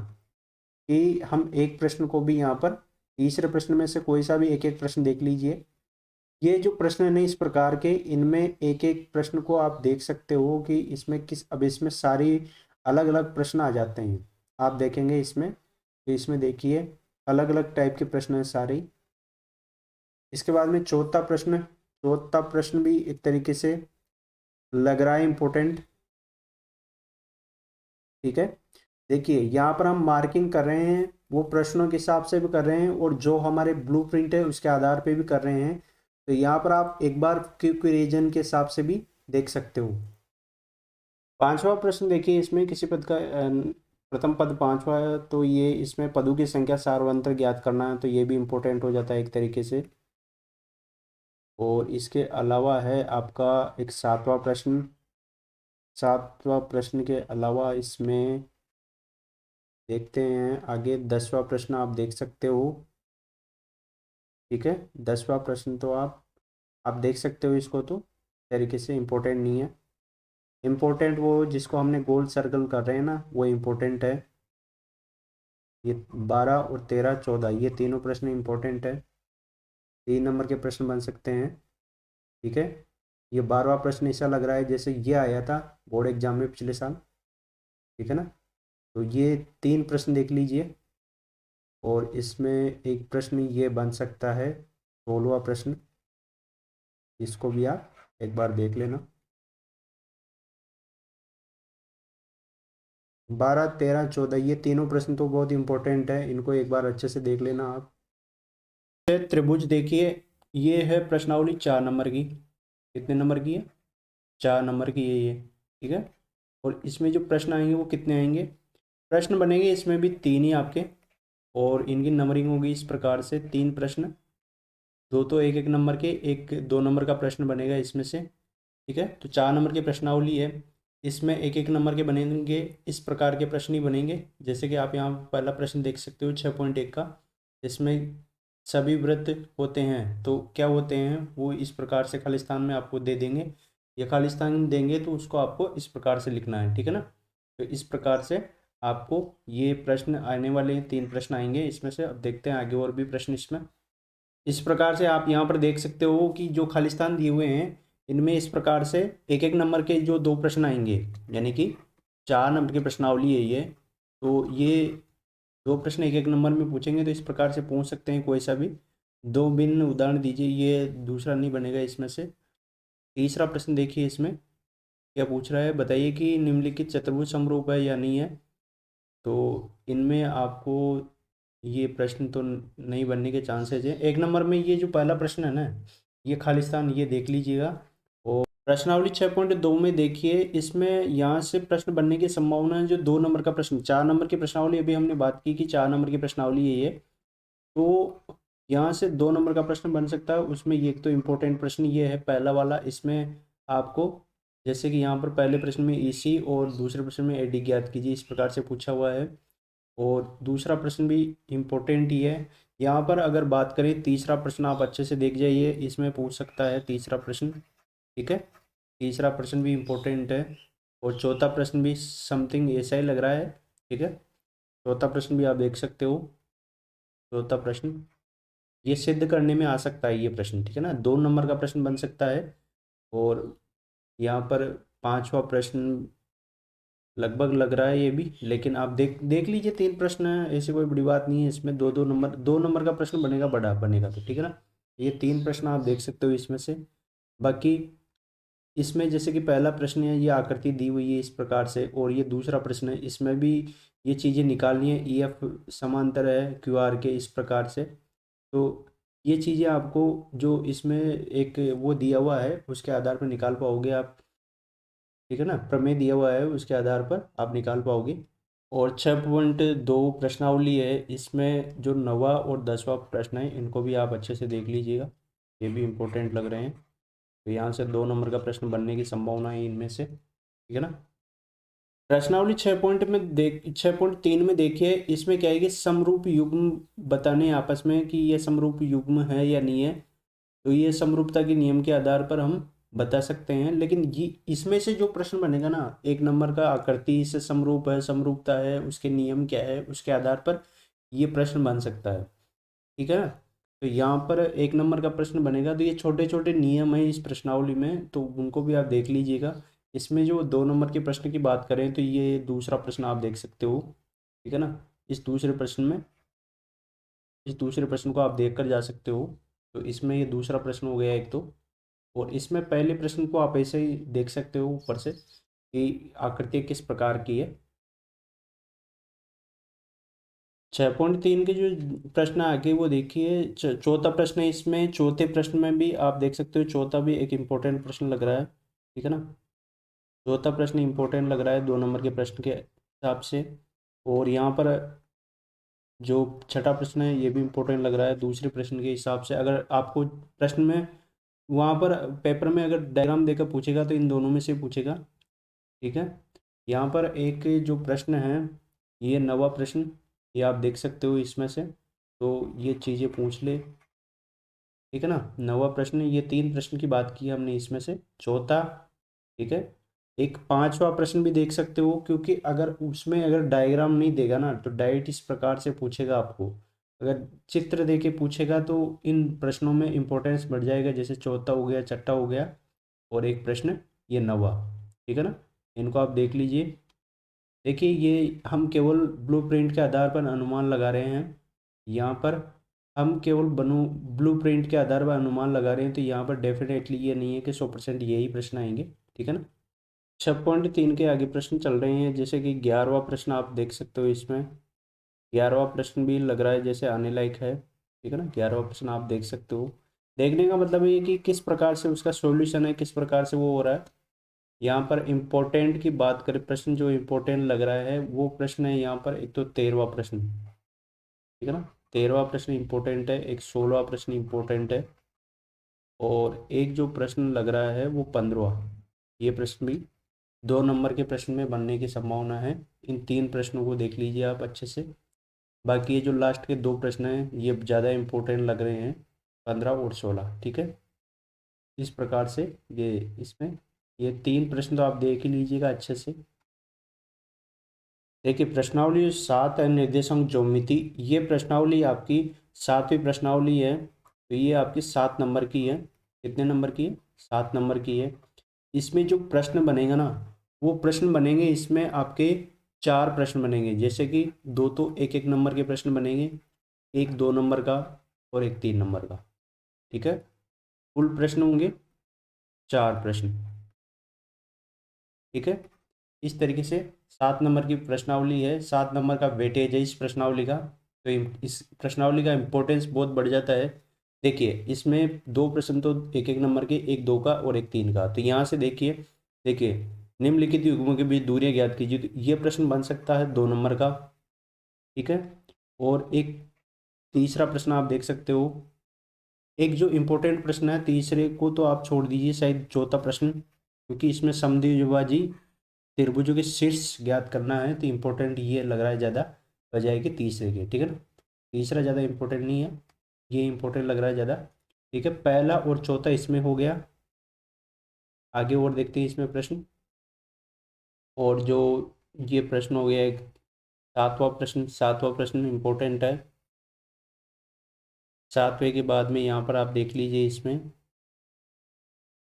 कि हम एक प्रश्न को भी यहाँ पर, तीसरे प्रश्न में से कोई सा भी 1-1 प्रश्न देख लीजिए। ये जो प्रश्न है ना इस प्रकार के, इनमें 1-1 प्रश्न को आप देख सकते हो कि इसमें अब इसमें सारी अलग अलग प्रश्न आ जाते हैं। आप देखेंगे इसमें, तो इसमें देखिए अलग अलग टाइप के प्रश्न हैं सारे। इसके बाद में चौथा प्रश्न भी एक तरीके से लग रहा है इम्पोर्टेंट, ठीक है। देखिए यहाँ पर हम मार्किंग कर रहे हैं वो प्रश्नों के हिसाब से भी कर रहे हैं और जो हमारे ब्लूप्रिंट है उसके आधार पे भी कर रहे हैं। तो यहाँ पर आप एक बार क्विक रीजन के हिसाब से भी देख सकते हो। पांचवा प्रश्न देखिए, इसमें किसी पद का प्रथम पद पांचवा है, तो ये इसमें पदों की संख्या सार्वंत्र ज्ञात करना है, तो ये भी इम्पोर्टेंट हो जाता है एक तरीके से। और इसके अलावा है आपका एक सातवां प्रश्न। सातवां प्रश्न के अलावा इसमें देखते हैं आगे, 10वां प्रश्न आप देख सकते हो। ठीक है, 10वां प्रश्न तो आप देख सकते हो इसको, तो तरीके से इम्पोर्टेंट नहीं है। इम्पोर्टेंट वो जिसको हमने गोल सर्कल कर रहे हैं ना, वो इम्पोर्टेंट है। ये 12 और 13 14 ये तीनों प्रश्न इम्पोर्टेंट है, 3 नंबर के प्रश्न बन सकते हैं। ठीक है, ये 12वां प्रश्न ऐसा लग रहा है जैसे ये आया था बोर्ड एग्जाम में पिछले साल। ठीक है ना, तो ये 3 प्रश्न देख लीजिए। और इसमें एक प्रश्न ये बन सकता है 16वां प्रश्न, इसको भी आप एक बार देख लेना। 12 13 14 ये तीनों प्रश्न तो बहुत इंपॉर्टेंट है, इनको एक बार अच्छे से देख लेना आप। त्रिभुज देखिए, ये है प्रश्नावली 4 नंबर की। कितने नंबर की है? 4 नंबर की है ये। ठीक है, और इसमें जो प्रश्न आएंगे वो कितने आएंगे? प्रश्न बनेंगे इसमें भी 3 ही आपके, और इनकी नंबरिंग होगी इस प्रकार से, 3 प्रश्न, दो तो 1 1 नंबर के, एक 2 नंबर का प्रश्न बनेगा इसमें से। ठीक है, तो 4 नंबर की प्रश्नावली है, इसमें 1 1 नंबर के बनेंगे, इस प्रकार के प्रश्न ही बनेंगे। जैसे कि आप यहाँ पहला प्रश्न देख सकते हो 6.1 का, इसमें सभी व्रत होते हैं तो क्या होते हैं, वो इस प्रकार से खालिस्तान में आपको दे देंगे, या खालिस्तान देंगे तो उसको आपको इस प्रकार से लिखना है। ठीक है ना, तो इस प्रकार से आपको ये प्रश्न आने वाले हैं, 3 प्रश्न आएंगे इसमें से। अब देखते हैं आगे और भी प्रश्न इसमें। इस प्रकार से आप यहाँ पर देख सकते हो कि जो खालिस्तान दिए हुए हैं इनमें इस प्रकार से 1 1 नंबर के जो 2 प्रश्न आएंगे, यानी कि 4 नंबर की प्रश्नावली है ये, तो ये 2 प्रश्न 1 1 नंबर में पूछेंगे, तो इस प्रकार से पूछ सकते हैं कोई सा भी। 2 भिन्न उदाहरण दीजिए, ये दूसरा नहीं बनेगा इसमें से। तीसरा प्रश्न देखिए, इसमें क्या पूछ रहा है, बताइए कि निम्नलिखित चतुर्भुज समरूप है या नहीं है। तो इनमें आपको ये प्रश्न तो नहीं बनने के चांसेस है। 1 नंबर में ये जो पहला प्रश्न है ना, ये खालिस्तान, ये देख लीजिएगा। और प्रश्नावली 6.2 में देखिए, इसमें यहाँ से प्रश्न बनने की संभावना है जो 2 नंबर का प्रश्न, 4 नंबर की प्रश्नावली अभी हमने बात की कि 4 नंबर की प्रश्नावली है ये, तो यहाँ से 2 नंबर का प्रश्न बन सकता है। उसमें ये एक तो इम्पोर्टेंट प्रश्न ये है पहला वाला, इसमें आपको जैसे कि यहाँ पर पहले प्रश्न में ईसी और दूसरे प्रश्न में एडी ज्ञात कीजिए, इस प्रकार से पूछा हुआ है। और दूसरा प्रश्न भी इम्पोर्टेंट ही है। यहाँ पर अगर बात करें तीसरा प्रश्न, आप अच्छे से देख जाइए, इसमें पूछ सकता है तीसरा प्रश्न। ठीक है, तीसरा प्रश्न भी इम्पोर्टेंट है। और चौथा प्रश्न भी समथिंग ऐसा ही लग रहा है। ठीक है, चौथा प्रश्न भी आप देख सकते हो। चौथा प्रश्न ये सिद्ध करने में आ सकता है ये प्रश्न। ठीक है ना, 2 नंबर का प्रश्न बन सकता है। और यहाँ पर पांचवा प्रश्न लगभग लग रहा है ये भी, लेकिन आप देख देख लीजिए, 3 प्रश्न है, ऐसी कोई बड़ी बात नहीं है इसमें। 2 2 नंबर, 2 नंबर का प्रश्न बनेगा, बड़ा बनेगा तो। ठीक है ना, ये 3 प्रश्न आप देख सकते हो इसमें से। बाकी इसमें जैसे कि पहला प्रश्न है, ये आकृति दी हुई है इस प्रकार से, और ये दूसरा प्रश्न है, इसमें भी ये चीज़ें निकालनी है। ई एफ समांतर है क्यू आर के, इस प्रकार से। तो ये चीज़ें आपको जो इसमें एक वो दिया हुआ है उसके आधार पर निकाल पाओगे आप। ठीक है ना, प्रमेय दिया हुआ है उसके आधार पर आप निकाल पाओगे। और 6.2 प्रश्नावली है, इसमें जो 9वां और 10वां प्रश्न है इनको भी आप अच्छे से देख लीजिएगा, ये भी इम्पोर्टेंट लग रहे हैं। तो यहाँ से 2 नंबर का प्रश्न बनने की संभावना है इनमें से। ठीक है ना, प्रश्नावली 6.3 में देखिए, इसमें क्या है कि समरूप युग्म बताने आपस में कि ये समरूप युग्म है या नहीं है। तो ये समरूपता के नियम के आधार पर हम बता सकते हैं, लेकिन ये इसमें से जो प्रश्न बनेगा ना, 1 नंबर का आकृति से समरूप है, समरूपता है, उसके नियम क्या है, उसके आधार पर ये प्रश्न बन सकता है। ठीक है ना, तो यहाँ पर 1 नंबर का प्रश्न बनेगा, तो ये छोटे छोटे नियम है इस प्रश्नावली में, तो उनको भी आप देख लीजिएगा। इसमें जो 2 नंबर के प्रश्न की बात करें तो ये दूसरा प्रश्न आप देख सकते हो। ठीक है ना, इस दूसरे प्रश्न में, इस दूसरे प्रश्न को आप देख कर जा सकते हो। तो इसमें ये दूसरा प्रश्न हो गया एक तो। और इसमें पहले प्रश्न को आप ऐसे ही देख सकते हो ऊपर से कि आकृति किस प्रकार की है। 6.3 के जो प्रश्न आगे वो देखिए, चौथा प्रश्न है इसमें। चौथे प्रश्न में भी आप देख सकते हो, चौथा भी एक इम्पोर्टेंट प्रश्न लग रहा है, ठीक है ना। चौथा प्रश्न इम्पोर्टेंट लग रहा है 2 नंबर के प्रश्न के हिसाब से। और यहाँ पर जो छठा प्रश्न है ये भी इम्पोर्टेंट लग रहा है दूसरे प्रश्न के हिसाब से। अगर आपको प्रश्न में वहाँ पर पेपर में अगर डायग्राम देकर पूछेगा तो इन दोनों में से पूछेगा, ठीक है। यहाँ पर एक जो प्रश्न है, ये 9वां प्रश्न, ये आप देख सकते हो इसमें से, तो ये चीज़ें पूछ ले, ठीक है ना। 9वां प्रश्न, ये 3 प्रश्न की बात की हमने इसमें से, चौथा, ठीक है। एक 5वां प्रश्न भी देख सकते हो, क्योंकि अगर उसमें अगर डायग्राम नहीं देगा ना तो डायरेक्ट इस प्रकार से पूछेगा आपको। अगर चित्र दे के पूछेगा तो इन प्रश्नों में इंपॉर्टेंस बढ़ जाएगा, जैसे चौथा हो गया, छठा हो गया, और एक प्रश्न ये 9वां, ठीक है ना। इनको आप देख लीजिए। देखिए ये हम केवल ब्लूप्रिंट के आधार पर अनुमान लगा रहे हैं। यहाँ पर हम केवल ब्लूप्रिंट के आधार पर अनुमान लगा रहे हैं, तो यहाँ पर डेफिनेटली ये नहीं है कि 100% यही प्रश्न आएंगे, ठीक है ना। 6.3 के आगे प्रश्न चल रहे हैं, जैसे कि 11वां प्रश्न आप देख सकते हो इसमें। 11वां प्रश्न भी लग रहा है जैसे आने लायक है, ठीक है ना। 11वां प्रश्न आप देख सकते हो। देखने का मतलब ये कि किस प्रकार से उसका सॉल्यूशन है, किस प्रकार से वो हो रहा है। यहाँ पर इम्पोर्टेंट की बात करें, प्रश्न जो इम्पोर्टेंट लग रहा है वो प्रश्न है यहाँ पर, एक तो 13वां प्रश्न, ठीक है ना। 13वां प्रश्न इम्पोर्टेंट है, एक 16वां प्रश्न इम्पोर्टेंट है, और एक जो प्रश्न लग रहा है वो 15वां। ये प्रश्न भी 2 नंबर के प्रश्न में बनने की संभावना है। इन 3 प्रश्नों को देख लीजिए आप अच्छे से। बाकी ये जो लास्ट के 2 प्रश्न हैं ये ज़्यादा इम्पोर्टेंट लग रहे हैं, 15 और 16, ठीक है। इस प्रकार से ये इसमें ये 3 प्रश्न तो आप देख ही लीजिएगा अच्छे से। देखिए प्रश्नावली 7 है, निर्देशांक ज्योमिति। ये प्रश्नावली आपकी 7वीं प्रश्नावली है, तो ये आपकी 7 नंबर की है। कितने नंबर की है? 7 नंबर की है। इसमें जो प्रश्न बनेगा ना, वो प्रश्न बनेंगे इसमें आपके 4 प्रश्न बनेंगे, जैसे कि 2 तो 1-1 नंबर के प्रश्न बनेंगे, एक 2 नंबर का और एक 3 नंबर का, ठीक है। कुल प्रश्न होंगे 4 प्रश्न, ठीक है। इस तरीके से 7 नंबर की प्रश्नावली है, 7 नंबर का वेटेज है इस प्रश्नावली का, तो इस प्रश्नावली का इम्पोर्टेंस बहुत बढ़ जाता है। देखिए इसमें 2 प्रश्न तो 1-1 नंबर के, एक 2 का और एक 3 का। तो यहाँ से देखिए, देखिए निम्नलिखित युग्मों के बीच दूरियां ज्ञात कीजिए, तो ये प्रश्न बन सकता है 2 नंबर का, ठीक है। और एक तीसरा प्रश्न आप देख सकते हो, एक जो इम्पोर्टेंट प्रश्न है, तीसरे को तो आप छोड़ दीजिए, शायद चौथा प्रश्न, क्योंकि इसमें समद्विभाजी त्रिभुजों के शीर्ष ज्ञात करना है, तो इम्पोर्टेंट ये लग रहा है ज़्यादा बजाय कि तीसरे के, ठीक है ना। तीसरा ज़्यादा इम्पोर्टेंट नहीं है, ये इम्पोर्टेंट लग रहा है ज़्यादा, ठीक है। पहला और चौथा इसमें हो गया। आगे और देखते हैं इसमें प्रश्न। और जो ये प्रश्न हो गया एक 7वां प्रश्न, 7वां प्रश्न इम्पोर्टेंट है। 7वें के बाद में यहाँ पर आप देख लीजिए इसमें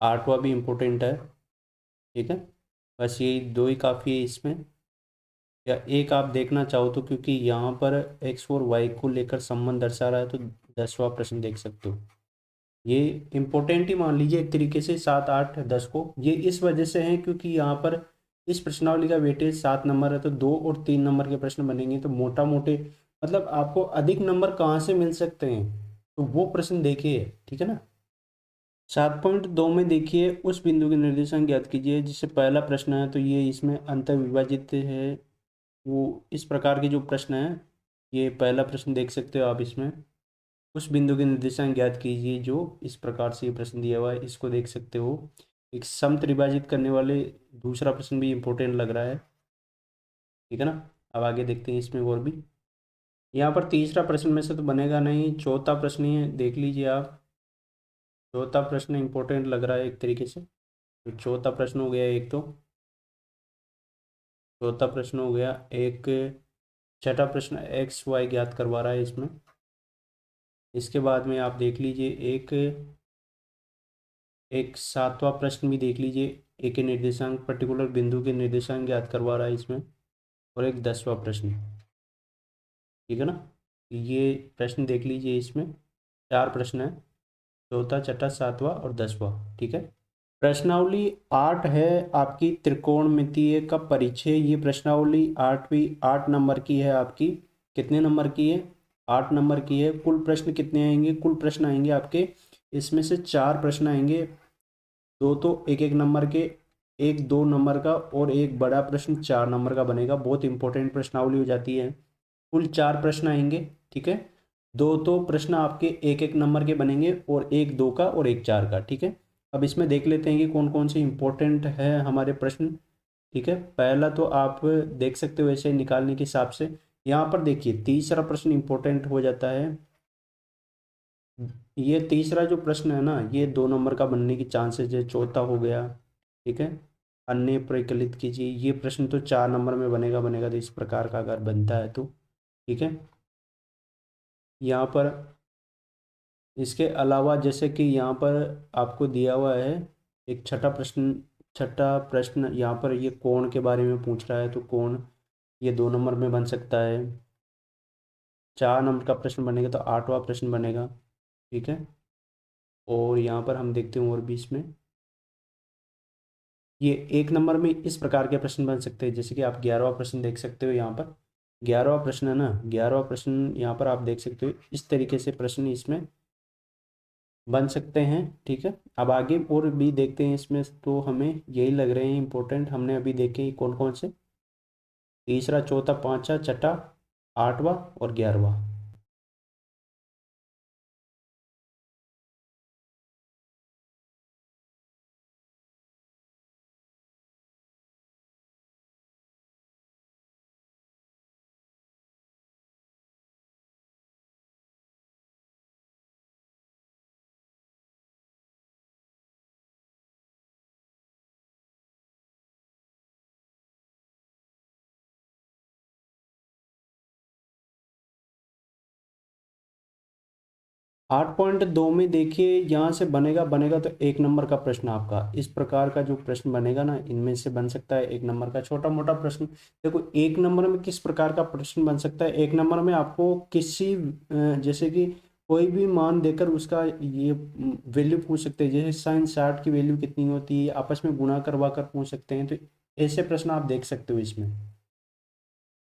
8वां भी इम्पोर्टेंट है, ठीक है। बस ये 2 ही काफ़ी है इसमें, या एक आप देखना चाहो तो, क्योंकि यहाँ पर एक्स और वाई को लेकर संबंध दर्शा रहा है, तो 10वां प्रश्न देख सकते हो। ये इम्पोर्टेंट ही मान लीजिए एक तरीके से, 7, 8, 10 को। ये इस वजह से है क्योंकि यहाँ पर इस प्रश्नावली का वेटेज 7 नंबर है, तो 2 और 3 नंबर के प्रश्न बनेंगे, तो मोटा मोटे मतलब आपको अधिक नंबर कहाँ से मिल सकते हैं, तो वो प्रश्न देखिए, ठीक है ना। 7.2 में देखिए उस बिंदु के निर्देशांक ज्ञात कीजिए, जिससे पहला प्रश्न है, तो ये इसमें अंतर विभाजित है। वो इस प्रकार के जो प्रश्न है, ये पहला प्रश्न देख सकते हो आप इसमें, उस बिंदु के निर्देशांक ज्ञात कीजिए, जो इस प्रकार से ये प्रश्न दिया हुआ है, इसको देख सकते हो। एक समत्रिभाजित करने वाले दूसरा प्रश्न भी इम्पोर्टेंट लग रहा है, ठीक है ना। अब आगे देखते हैं इसमें और भी। यहाँ पर तीसरा प्रश्न में से तो बनेगा नहीं, चौथा प्रश्न ही है, देख लीजिए आप। चौथा प्रश्न इम्पोर्टेंट लग रहा है एक तरीके से, तो चौथा प्रश्न हो गया एक, तो चौथा प्रश्न हो गया एक। छठा प्रश्न एक्स वाई ज्ञात करवा रहा है इसमें। इसके बाद में आप देख लीजिए एक एक 7वां प्रश्न भी देख लीजिए, एक के निर्देशांक पर्टिकुलर बिंदु के निर्देशांक ज्ञात करवा रहा है इसमें, और एक 10वां प्रश्न, ठीक है ना। ये प्रश्न देख लीजिए, इसमें 4 प्रश्न है, चौथा, छठा, 7वां और 10वां, ठीक है। प्रश्नावली 8 है आपकी, त्रिकोणमितीय का परिचय। ये प्रश्नावली 8वीं 8 नंबर की है आपकी, कितने नंबर की है, 8 नंबर की है। कुल प्रश्न कितने आएंगे, कुल प्रश्न आएंगे आपके इसमें से 4 प्रश्न आएंगे, 2 तो 1 1 नंबर के, एक 2 नंबर का और एक बड़ा प्रश्न 4 नंबर का बनेगा। बहुत इंपॉर्टेंट प्रश्नावली हो जाती है। कुल 4 प्रश्न आएंगे, ठीक है। 2 तो प्रश्न आपके 1 1 नंबर के बनेंगे और एक 2 का और एक 4 का, ठीक है। अब इसमें देख लेते हैं कि कौन कौन से इंपॉर्टेंट है हमारे प्रश्न, ठीक है। पहला तो आप देख सकते हो ऐसे निकालने के हिसाब से, यहाँ पर देखिए तीसरा प्रश्न इंपॉर्टेंट हो जाता है। ये तीसरा जो प्रश्न है ना, ये 2 नंबर का बनने की चांसेस है। चौथा हो गया, ठीक है, अन्य परिकलित कीजिए, ये प्रश्न तो 4 नंबर में बनेगा बनेगा। तो इस प्रकार का अगर बनता है तो ठीक है। यहाँ पर इसके अलावा जैसे कि यहाँ पर आपको दिया हुआ है एक छठा प्रश्न यहाँ पर ये कोण के बारे में पूछ रहा है, तो कोण ये 2 नंबर में बन सकता है। 4 नंबर का प्रश्न बनेगा तो 8वां प्रश्न बनेगा, ठीक है। और यहाँ पर हम देखते हैं और भी इसमें ये 1 नंबर में इस प्रकार के प्रश्न बन सकते हैं, जैसे कि आप 11वां प्रश्न देख सकते हो। यहाँ पर 11वां प्रश्न है ना, 11वां प्रश्न यहाँ पर आप देख सकते हो, इस तरीके से प्रश्न इसमें बन सकते हैं, ठीक है। अब आगे और भी देखते हैं इसमें, तो हमें यही लग रहे हैं इंपॉर्टेंट। हमने अभी देखे कौन कौन से, तीसरा, चौथा, पांचवा, छठा, 8वां और 11वां। 8.2 में देखिए यहाँ से बनेगा बनेगा तो 1 नंबर का प्रश्न आपका इस प्रकार का जो प्रश्न बनेगा ना, इनमें से बन सकता है 1 नंबर का छोटा मोटा प्रश्न। देखो 1 नंबर में किस प्रकार का प्रश्न बन सकता है, 1 नंबर में आपको किसी जैसे कि कोई भी मान देकर उसका ये वैल्यू पूछ सकते हैं, जैसे साइन 60 की वैल्यू कितनी होती है, आपस में गुणा करवा कर पूछ सकते हैं। तो ऐसे प्रश्न आप देख सकते हो इसमें,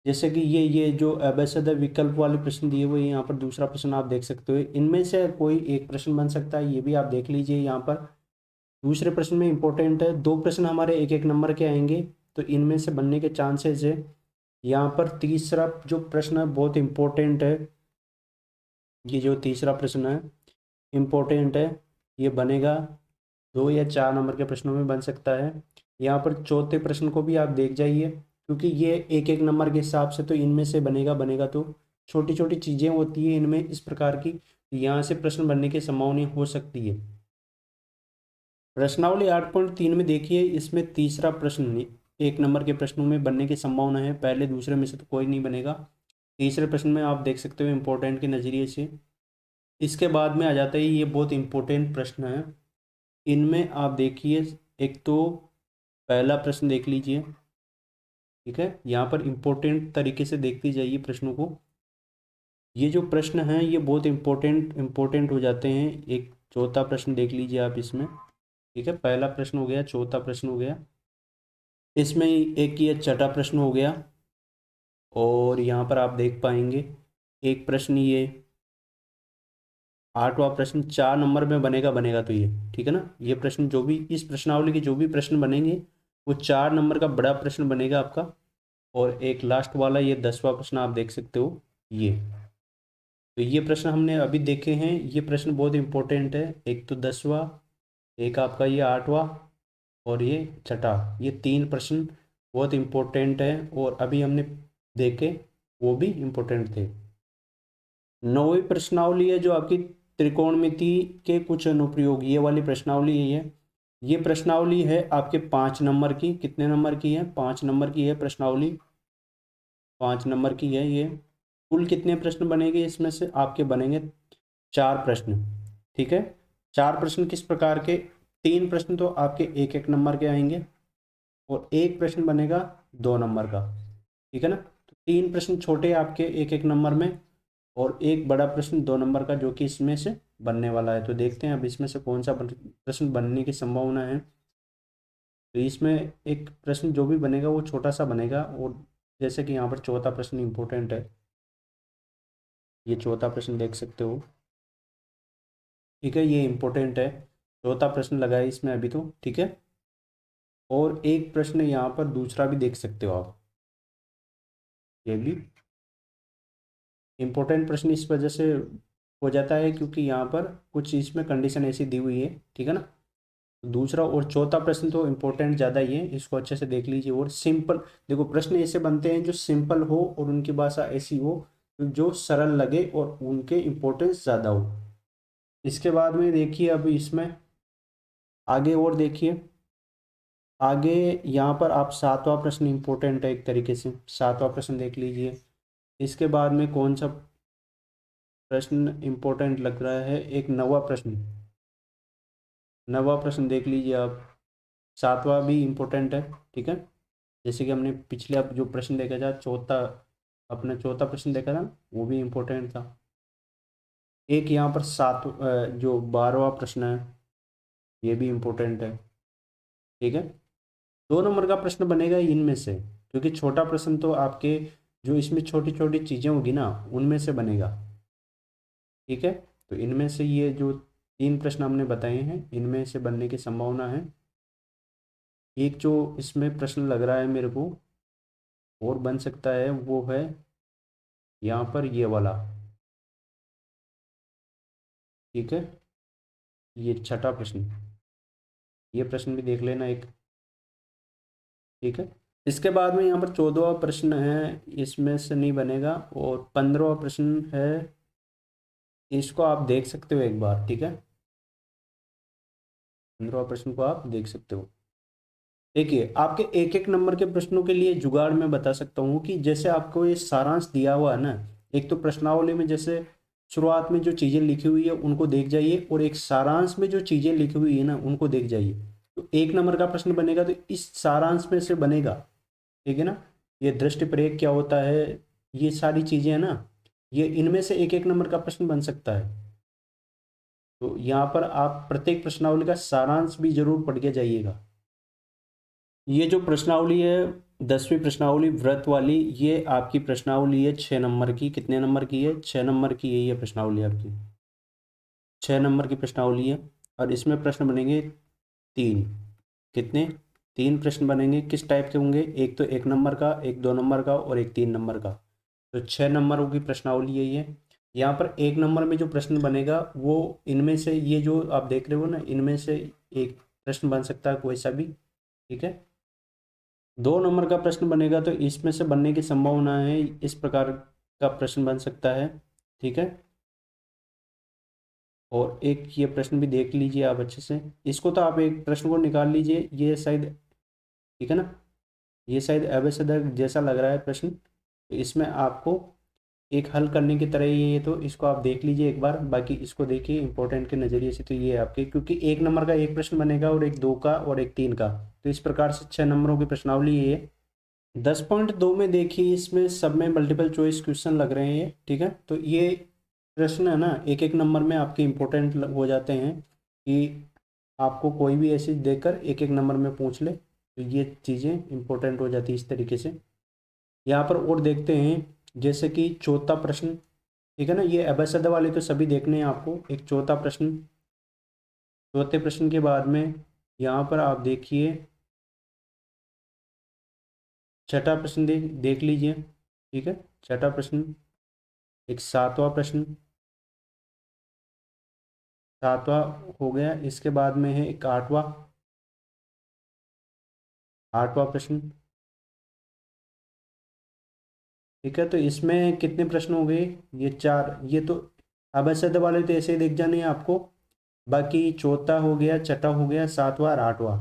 जैसे कि ये जो अबैसिड विकल्प वाले प्रश्न दिए हुए हैं, यहाँ पर दूसरा प्रश्न आप देख सकते हो। इनमें से कोई एक प्रश्न बन सकता है, ये भी आप देख लीजिए। यहाँ पर दूसरे प्रश्न में इंपॉर्टेंट है, 2 प्रश्न हमारे 1 1 नंबर के आएंगे, तो इनमें से बनने के चांसेस है। यहाँ पर तीसरा जो प्रश्न है बहुत इंपॉर्टेंट है, ये जो तीसरा प्रश्न है इम्पोर्टेंट है, ये बनेगा 2 या 4 नंबर के प्रश्नों में बन सकता है। यहाँ पर चौथे प्रश्न को भी आप देख जाइए, क्योंकि ये 1 1 नंबर के हिसाब से, तो इनमें से बनेगा बनेगा। तो छोटी छोटी चीज़ें होती है इनमें इस प्रकार की, यहाँ से प्रश्न बनने की संभावना हो सकती है। प्रश्नावली 8.3 में देखिए, इसमें तीसरा प्रश्न 1 नंबर के प्रश्नों में बनने की संभावना है। पहले दूसरे में से तो कोई नहीं बनेगा, तीसरे प्रश्न में आप देख सकते हो इम्पोर्टेंट के नज़रिए से। इसके बाद में आ जाता है, ये बहुत इंपॉर्टेंट प्रश्न है। इनमें आप देखिए, एक तो पहला प्रश्न देख लीजिए, ठीक है। यहाँ पर इंपॉर्टेंट तरीके से देखते जाइए प्रश्नों को। ये जो प्रश्न हैं ये बहुत इंपॉर्टेंट हो जाते हैं। एक चौथा प्रश्न देख लीजिए आप इसमें, ठीक है। पहला प्रश्न हो गया, चौथा प्रश्न हो गया, इसमें एक ये छठा प्रश्न हो गया। और यहाँ पर आप देख पाएंगे एक प्रश्न, ये 8वां प्रश्न 4 नंबर में बनेगा बनेगा। तो ये ठीक है ना, ये प्रश्न जो भी इस प्रश्नावली के जो भी प्रश्न बनेंगे वो 4 नंबर का बड़ा प्रश्न बनेगा आपका। और एक लास्ट वाला ये 10वां प्रश्न आप देख सकते हो ये। तो ये प्रश्न हमने अभी देखे हैं, ये प्रश्न बहुत इंपॉर्टेंट है। एक तो 10वां, एक आपका ये 8वां और ये छठा, ये 3 प्रश्न बहुत इंपॉर्टेंट है और अभी हमने देखे वो भी इम्पोर्टेंट थे। 9वीं प्रश्नावली है जो आपकी त्रिकोणमिति के कुछ अनुप्रयोग, ये वाली प्रश्नावली है। ये प्रश्नावली है आपके 5 नंबर की। कितने नंबर की है, 5 नंबर की है प्रश्नावली, 5 नंबर की है ये। कुल कितने प्रश्न बनेंगे इसमें से, आपके बनेंगे 4 प्रश्न, ठीक है। 4 प्रश्न किस प्रकार के, 3 प्रश्न तो आपके 1 1 नंबर के आएंगे और एक प्रश्न बनेगा 2 नंबर का, ठीक है ना। तो 3 प्रश्न छोटे आपके 1 1 नंबर में और एक बड़ा प्रश्न 2 नंबर का, जो कि इसमें से बनने वाला है। तो देखते हैं अब इसमें से कौन सा प्रश्न बनने की संभावना है। तो इसमें एक प्रश्न जो भी बनेगा वो छोटा सा बनेगा, और जैसे कि यहाँ पर चौथा प्रश्न इंपॉर्टेंट है, ये चौथा प्रश्न देख सकते हो। ठीक है, ये इम्पोर्टेंट है, चौथा प्रश्न लगा है इसमें अभी तो। ठीक है, और एक प्रश्न यहाँ पर दूसरा भी देख सकते हो आप, ये भी इम्पोर्टेंट प्रश्न इस वजह से हो जाता है क्योंकि यहाँ पर कुछ इसमें कंडीशन ऐसी दी हुई है। ठीक है ना, दूसरा और चौथा प्रश्न तो इम्पोर्टेंट ज़्यादा ही है, इसको अच्छे से देख लीजिए। और सिंपल, देखो प्रश्न ऐसे बनते हैं जो सिंपल हो और उनकी भाषा ऐसी हो जो सरल लगे और उनके इम्पोर्टेंस ज़्यादा हो। इसके बाद में देखिए, अब इसमें आगे और देखिए, आगे यहाँ पर आप सातवां प्रश्न इम्पोर्टेंट है एक तरीके से, सातवां प्रश्न देख लीजिए। इसके बाद में कौन सा प्रश्न इम्पोर्टेंट लग रहा है, एक नवा प्रश्न, नवा प्रश्न देख लीजिए आप। सातवां भी इम्पोर्टेंट है। ठीक है, जैसे कि हमने पिछले अब जो प्रश्न देखा था चौथा, अपना चौथा प्रश्न देखा था ना, वो भी इम्पोर्टेंट था। एक यहाँ पर जो 12वां प्रश्न है, ये भी इम्पोर्टेंट है। ठीक है, 2 नंबर का प्रश्न बनेगा इनमें से, क्योंकि छोटा प्रश्न तो आपके जो इसमें छोटी छोटी चीज़ें होगी ना उनमें से बनेगा। ठीक है, तो इनमें से ये जो 3 प्रश्न हमने बताए हैं इनमें से बनने की संभावना है। एक जो इसमें प्रश्न लग रहा है मेरे को और बन सकता है वो है यहाँ पर ये वाला। ठीक है, ये छठा प्रश्न, ये प्रश्न भी देख लेना एक। ठीक है, इसके बाद में यहाँ पर 14वां प्रश्न है, इसमें से नहीं बनेगा। और 15वां प्रश्न है, इसको आप देख सकते हो एक बार। ठीक है, 15वां प्रश्न को आप देख सकते हो। देखिए, आपके एक एक नंबर के प्रश्नों के लिए जुगाड़ मैं बता सकता हूँ कि जैसे आपको ये सारांश दिया हुआ है ना, एक तो प्रश्नावली में जैसे शुरुआत में जो चीज़ें लिखी हुई है उनको देख जाइए, और एक सारांश में जो चीज़ें लिखी हुई है ना उनको देख जाइए। तो 1 नंबर का प्रश्न बनेगा तो इस सारांश में से बनेगा। ठीक है ना, ये दृष्टि प्रयोग क्या होता है, ये सारी चीज़ें हैं ना, ये इनमें से एक एक नंबर का प्रश्न बन सकता है। तो यहाँ पर आप प्रत्येक प्रश्नावली का सारांश भी जरूर पढ़ के जाइएगा। ये जो प्रश्नावली है 10वीं प्रश्नावली व्रत वाली, ये आपकी प्रश्नावली है 6 नंबर की। कितने नंबर की है? 6 नंबर की है ये प्रश्नावली आपकी, 6 नंबर की प्रश्नावली है। और इसमें प्रश्न बनेंगे 3। कितने? 3 प्रश्न बनेंगे। किस टाइप के होंगे? एक तो 1 नंबर का, एक 2 नंबर का और एक 3 नंबर का। तो 6 नंबरों की प्रश्नावली है ये। यहाँ पर 1 नंबर में जो प्रश्न बनेगा वो इनमें से, ये जो आप देख रहे हो ना, इनमें से एक प्रश्न बन सकता है कोई सा भी। ठीक है, 2 नंबर का प्रश्न बनेगा तो इसमें से बनने की संभावना है, इस प्रकार का प्रश्न बन सकता है। ठीक है, और एक ये प्रश्न भी देख लीजिए आप अच्छे से, इसको तो आप एक प्रश्न को निकाल लीजिए, ये शायद, ठीक है ना, ये शायद अवैध जैसा लग रहा है प्रश्न, तो इसमें आपको एक हल करने की तरह ये, तो इसको आप देख लीजिए एक बार। बाकी इसको देखिए इंपॉर्टेंट के नज़रिए से, तो ये आपके, क्योंकि 1 नंबर का एक प्रश्न बनेगा और एक 2 का और एक 3 का, तो इस प्रकार से 6 नंबरों की प्रश्नावली है ये। 10.2 में देखिए, इसमें सब में मल्टीपल चॉइस क्वेश्चन लग रहे हैं ये। ठीक है, तो ये प्रश्न है ना एक एक नंबर में आपके इम्पोर्टेंट हो जाते हैं कि आपको कोई भी ऐसी देकर एक एक नंबर में पूछ ले, तो ये चीज़ें इंपॉर्टेंट हो जाती है इस तरीके से। यहाँ पर और देखते हैं, जैसे कि चौथा प्रश्न। ठीक है ना, ये अभ्यासद वाले तो सभी देखने हैं आपको। एक चौथा प्रश्न, चौथे प्रश्न के बाद में यहाँ पर आप देखिए छठा प्रश्न देख लीजिए। ठीक है, छठा प्रश्न, एक सातवां प्रश्न, सातवां हो गया। इसके बाद में है एक आठवां, आठवां प्रश्न। ठीक है, तो इसमें कितने प्रश्न हो गए? ये 4। ये तो अभ्यासद वाले तो ऐसे ही देख जाने हैं आपको। बाकी चौथा हो गया, छठा हो गया, सातवां और आठवां।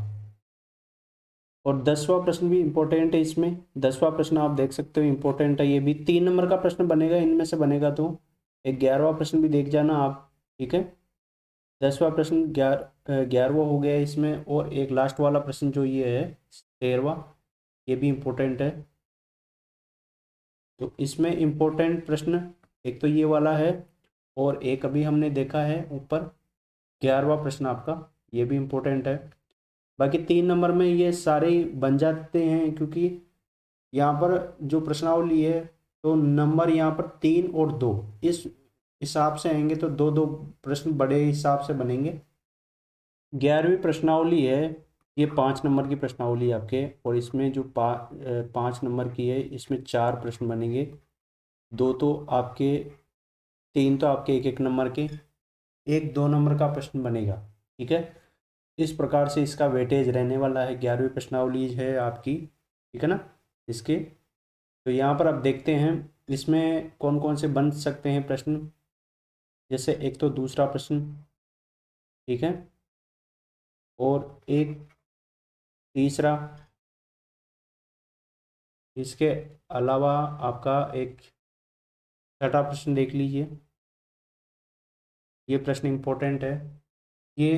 और 10वां प्रश्न भी इम्पोर्टेंट है इसमें। 10वां प्रश्न आप देख सकते हो, इम्पोर्टेंट है ये भी। 3 नंबर का प्रश्न बनेगा इनमें से बनेगा तो। एक 11वां प्रश्न भी देख जाना आप। ठीक है, 10वां प्रश्न 11वां हो गया इसमें। और एक लास्ट वाला प्रश्न जो ये है 13वां, ये भी इम्पोर्टेंट है। तो इसमें इम्पोर्टेंट प्रश्न एक तो ये वाला है, और एक अभी हमने देखा है ऊपर 11वां प्रश्न आपका, ये भी इम्पोर्टेंट है। बाकी 3 नंबर में ये सारे बन जाते हैं, क्योंकि यहाँ पर जो प्रश्नावली है तो नंबर यहाँ पर 3 और 2 इस हिसाब से आएंगे, तो दो दो प्रश्न बड़े हिसाब से बनेंगे। 11वीं प्रश्नावली है, ये 5 नंबर की प्रश्नावली है आपके, और इसमें जो 5 नंबर की है, इसमें 4 प्रश्न बनेंगे। दो तो आपके, 3 तो आपके 1-1 नंबर के, एक 2 नंबर का प्रश्न बनेगा। ठीक है, इस प्रकार से इसका वेटेज रहने वाला है। 11वीं प्रश्नावली है आपकी, ठीक है ना इसके। तो यहाँ पर आप देखते हैं इसमें कौन कौन से बन सकते हैं प्रश्न। जैसे एक तो दूसरा प्रश्न, ठीक है, और एक तीसरा, इसके अलावा आपका एक छठा प्रश्न देख लीजिए। ये प्रश्न इम्पोर्टेंट है। ये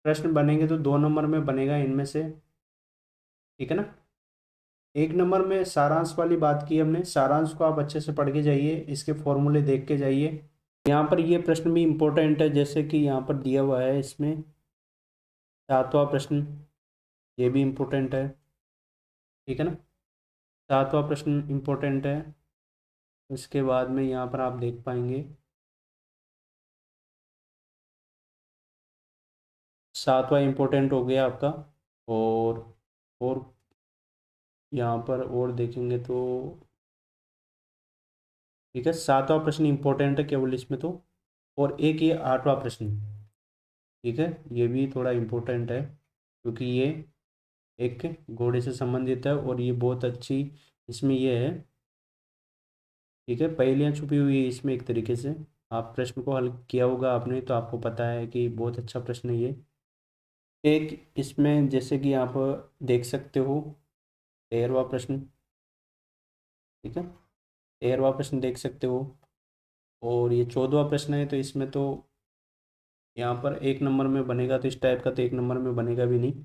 प्रश्न बनेंगे तो 2 नंबर में बनेगा इनमें से, ठीक है ना। 1 नंबर में सारांश वाली बात की हमने, सारांश को आप अच्छे से पढ़ के जाइए, इसके फॉर्मूले देख के जाइए। यहाँ पर ये प्रश्न भी इम्पोर्टेंट है, जैसे कि यहाँ पर दिया हुआ है इसमें 7वां प्रश्न, ये भी इम्पोर्टेंट है, ठीक है ना। 7वां प्रश्न इम्पोर्टेंट है। इसके बाद में यहाँ पर आप देख पाएंगे 7वां इम्पोर्टेंट हो गया आपका। और यहाँ पर और देखेंगे तो, ठीक है, 7वां प्रश्न इम्पोर्टेंट है केवल इसमें तो। और एक ये 8वां प्रश्न, ठीक है, ये भी थोड़ा इम्पोर्टेंट है, क्योंकि ये एक घोड़े से संबंधित है, और ये बहुत अच्छी इसमें ये है, ठीक है, पहेलियाँ छुपी हुई है इसमें एक तरीके से। आप प्रश्न को हल किया होगा आपने, तो आपको पता है कि बहुत अच्छा प्रश्न है ये। एक इसमें जैसे कि आप देख सकते हो 13वां प्रश्न, ठीक है, 13वां प्रश्न देख सकते हो। और ये 14वां प्रश्न है, तो इसमें तो यहाँ पर 1 नंबर में बनेगा, तो इस टाइप का तो 1 नंबर में बनेगा भी नहीं।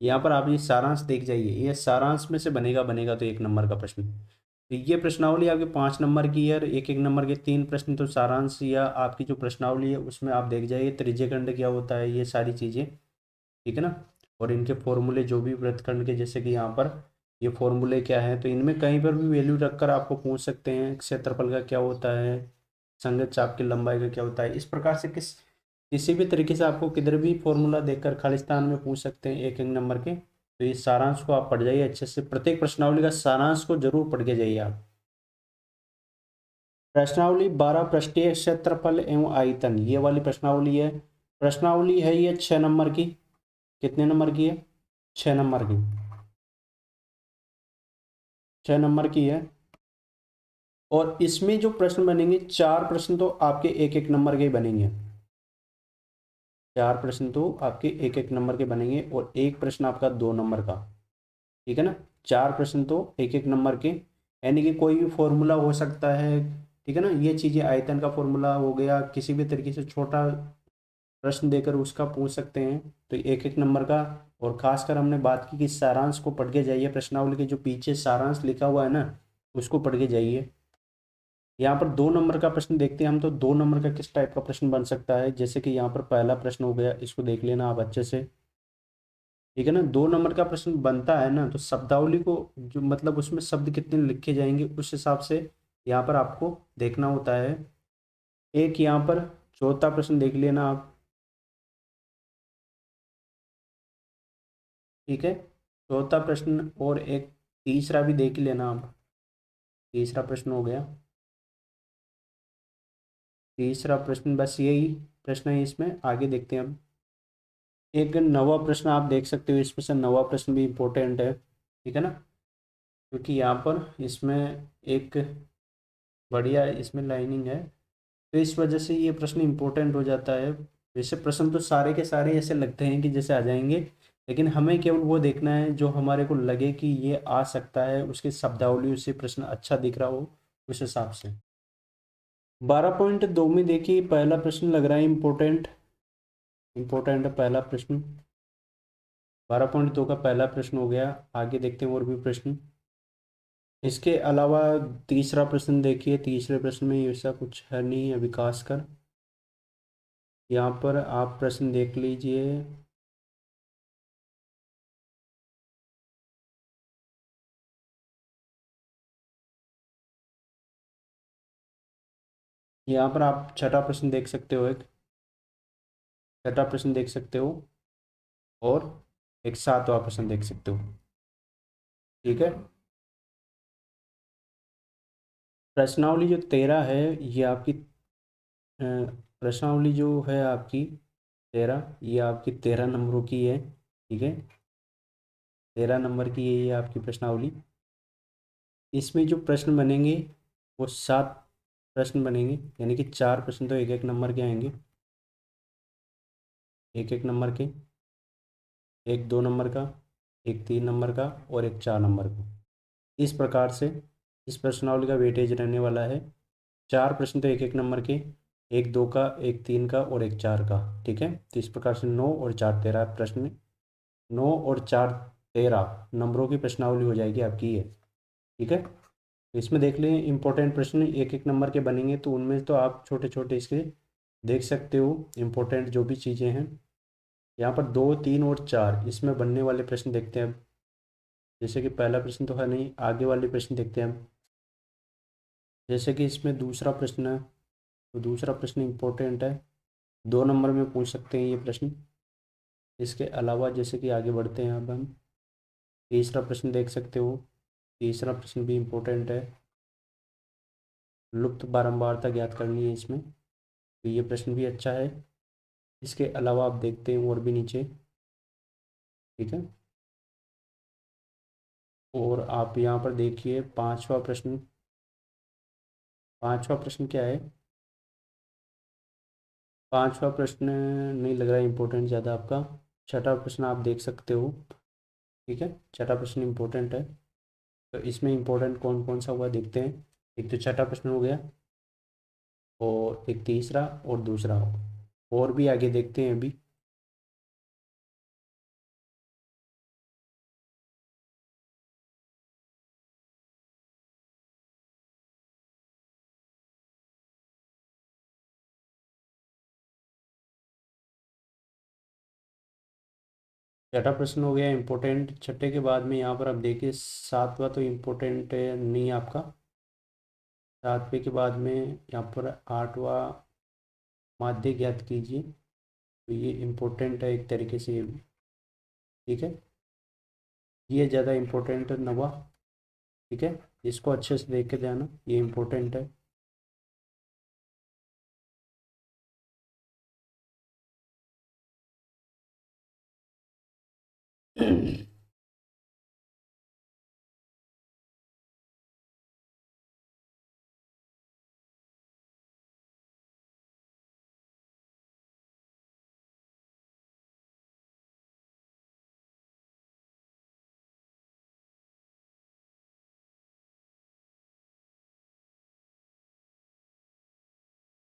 यहाँ पर आप ये सारांश देख जाइए, ये सारांश में से बनेगा बनेगा तो 1 नंबर का प्रश्न। तो ये प्रश्नावली आपके 5 नंबर की है, और 1-1 नंबर के 3 प्रश्न तो सारांश या आपकी जो प्रश्नावली है उसमें आप देख जाइए, त्रिज्यखंड क्या होता है, ये सारी चीज़ें, ठीक है ना। और इनके फॉर्मूले जो भी वृत्तखंड के, जैसे कि यहाँ पर ये फॉर्मूले क्या है, तो इनमें कहीं पर भी वैल्यू रखकर आपको पूछ सकते हैं। क्षेत्रफल का क्या होता है, संगत चाप की लंबाई का क्या होता है, इस प्रकार से किसी भी तरीके से आपको किधर भी फॉर्मूला देखकर खालिस्तान में पूछ सकते हैं 1-1 नंबर के। तो ये सारांश को आप पढ़ जाइए अच्छे से, प्रत्येक प्रश्नावली का सारांश को जरूर पढ़ के जाइए आप। प्रश्नावली 12, पृष्ठीय क्षेत्रफल एवं आयतन, ये वाली प्रश्नावली है। प्रश्नावली है ये 6 नंबर की। कितने नंबर की है? 6 नंबर की, 6 नंबर की है। और इसमें जो प्रश्न बनेंगे, 4 प्रश्न तो आपके 1-1 नंबर के ही बनेंगे। 4 प्रश्न तो आपके 1-1 नंबर के बनेंगे, और एक प्रश्न आपका 2 नंबर का, ठीक है ना। 4 प्रश्न तो 1-1 नंबर के, यानी कि कोई भी फॉर्मूला हो सकता है, ठीक है ना। ये चीज़ें आयतन का फॉर्मूला हो गया, किसी भी तरीके से छोटा प्रश्न देकर उसका पूछ सकते हैं, तो 1-1 नंबर का। और खासकर हमने बात की कि सारांश को पढ़ के जाइए, प्रश्नावली के जो पीछे सारांश लिखा हुआ है ना, उसको पढ़ के जाइए। यहाँ पर 2 नंबर का प्रश्न देखते हैं हम, तो 2 नंबर का किस टाइप का प्रश्न बन सकता है। जैसे कि यहाँ पर पहला प्रश्न हो गया, इसको देख लेना आप अच्छे से, ठीक है ना। 2 नंबर का प्रश्न बनता है ना, तो शब्दावली को जो मतलब उसमें शब्द कितने लिखे जाएंगे उस हिसाब से यहाँ पर आपको देखना होता है। एक यहाँ पर चौथा प्रश्न देख लेना आप, ठीक है, चौथा प्रश्न। और एक तीसरा भी देख लेना आप, तीसरा प्रश्न हो गया। तीसरा प्रश्न बस यही प्रश्न है इसमें, आगे देखते हैं अब। एक 9वां प्रश्न आप देख सकते हो, इसमें से 9वां प्रश्न भी इम्पोर्टेंट है, ठीक है ना, क्योंकि यहाँ पर इसमें एक बढ़िया इसमें लाइनिंग है, तो इस वजह से ये प्रश्न इम्पोर्टेंट हो जाता है। वैसे प्रश्न तो सारे के सारे ऐसे लगते हैं कि जैसे आ जाएंगे, लेकिन हमें केवल वो देखना है जो हमारे को लगे कि ये आ सकता है, उसकी शब्दावली उससे प्रश्न अच्छा दिख रहा हो उस हिसाब से। 12.2 में देखिए, पहला प्रश्न लग रहा है इम्पोर्टेंट, इम्पोर्टेंट है पहला प्रश्न। 12.2 का पहला प्रश्न हो गया। आगे देखते हैं और भी प्रश्न। इसके अलावा तीसरा प्रश्न देखिए, तीसरे प्रश्न में ऐसा कुछ है नहीं है, विकास कर। यहाँ पर आप प्रश्न देख लीजिए। यहाँ पर आप छठा प्रश्न देख सकते हो, एक छठा प्रश्न देख सकते हो और एक सातवां प्रश्न देख सकते हो। ठीक है। प्रश्नावली जो 13 है ये आपकी प्रश्नावली जो है आपकी 13, ये आपकी 13 नंबरों की है। ठीक है, 13 नंबर की ये आपकी प्रश्नावली। इसमें जो प्रश्न बनेंगे वो 7 प्रश्न बनेंगे, यानी कि 4 प्रश्न तो एक एक नंबर के आएंगे, एक एक नंबर के, एक 2 नंबर का, एक 3 नंबर का और एक 4 नंबर का। इस प्रकार से इस प्रश्नावली का वेटेज रहने वाला है। 4 प्रश्न तो एक एक नंबर के, एक 2 का, एक 3 का और एक 4 का। ठीक है, तो इस प्रकार से 9 और 4 13 प्रश्न, 9 और 4 13 नंबरों की प्रश्नावली हो जाएगी आपकी ये। ठीक है, तो इसमें देख लें इंपॉर्टेंट प्रश्न एक एक नंबर के बनेंगे, तो उनमें तो आप छोटे छोटे इसके देख सकते हो इंपॉर्टेंट जो भी चीज़ें हैं। यहाँ पर 2 3 और 4 इसमें बनने वाले प्रश्न देखते हैं अब। जैसे कि पहला प्रश्न तो है नहीं, आगे वाले प्रश्न देखते हैं अब। जैसे कि इसमें दूसरा प्रश्न है, तो दूसरा प्रश्न इंपॉर्टेंट है, 2 नंबर में पूछ सकते हैं ये प्रश्न। इसके अलावा जैसे कि आगे बढ़ते हैं अब हम, तीसरा प्रश्न देख सकते हो, तीसरा प्रश्न भी इम्पोर्टेंट है, लुप्त बारंबारता ज्ञात करनी है इसमें, तो ये प्रश्न भी अच्छा है। इसके अलावा आप देखते हैं और भी नीचे। ठीक है, और आप यहाँ पर देखिए पांचवा प्रश्न, पांचवा प्रश्न क्या है, पांचवा प्रश्न नहीं लग रहा है इम्पोर्टेंट ज़्यादा आपका। छठा प्रश्न आप देख सकते हो। ठीक है, छठा प्रश्न इम्पोर्टेंट है, तो इसमें इम्पोर्टेंट कौन कौन सा हुआ देखते हैं। एक तो छठा प्रश्न हो गया, और एक तीसरा और दूसरा, और भी आगे देखते हैं अभी। छठा प्रश्न हो गया इम्पोर्टेंट। छठे के बाद में यहाँ पर आप देखिए सातवां तो इम्पोर्टेंट नहीं है आपका। सातवें के बाद में यहाँ पर आठवां, माध्य ज्ञात कीजिए, तो ये इम्पोर्टेंट है एक तरीके से ये भी। ठीक है, ये ज़्यादा इम्पोर्टेंट है नवा। ठीक है, इसको अच्छे से देख के जाना, ये इम्पोर्टेंट है।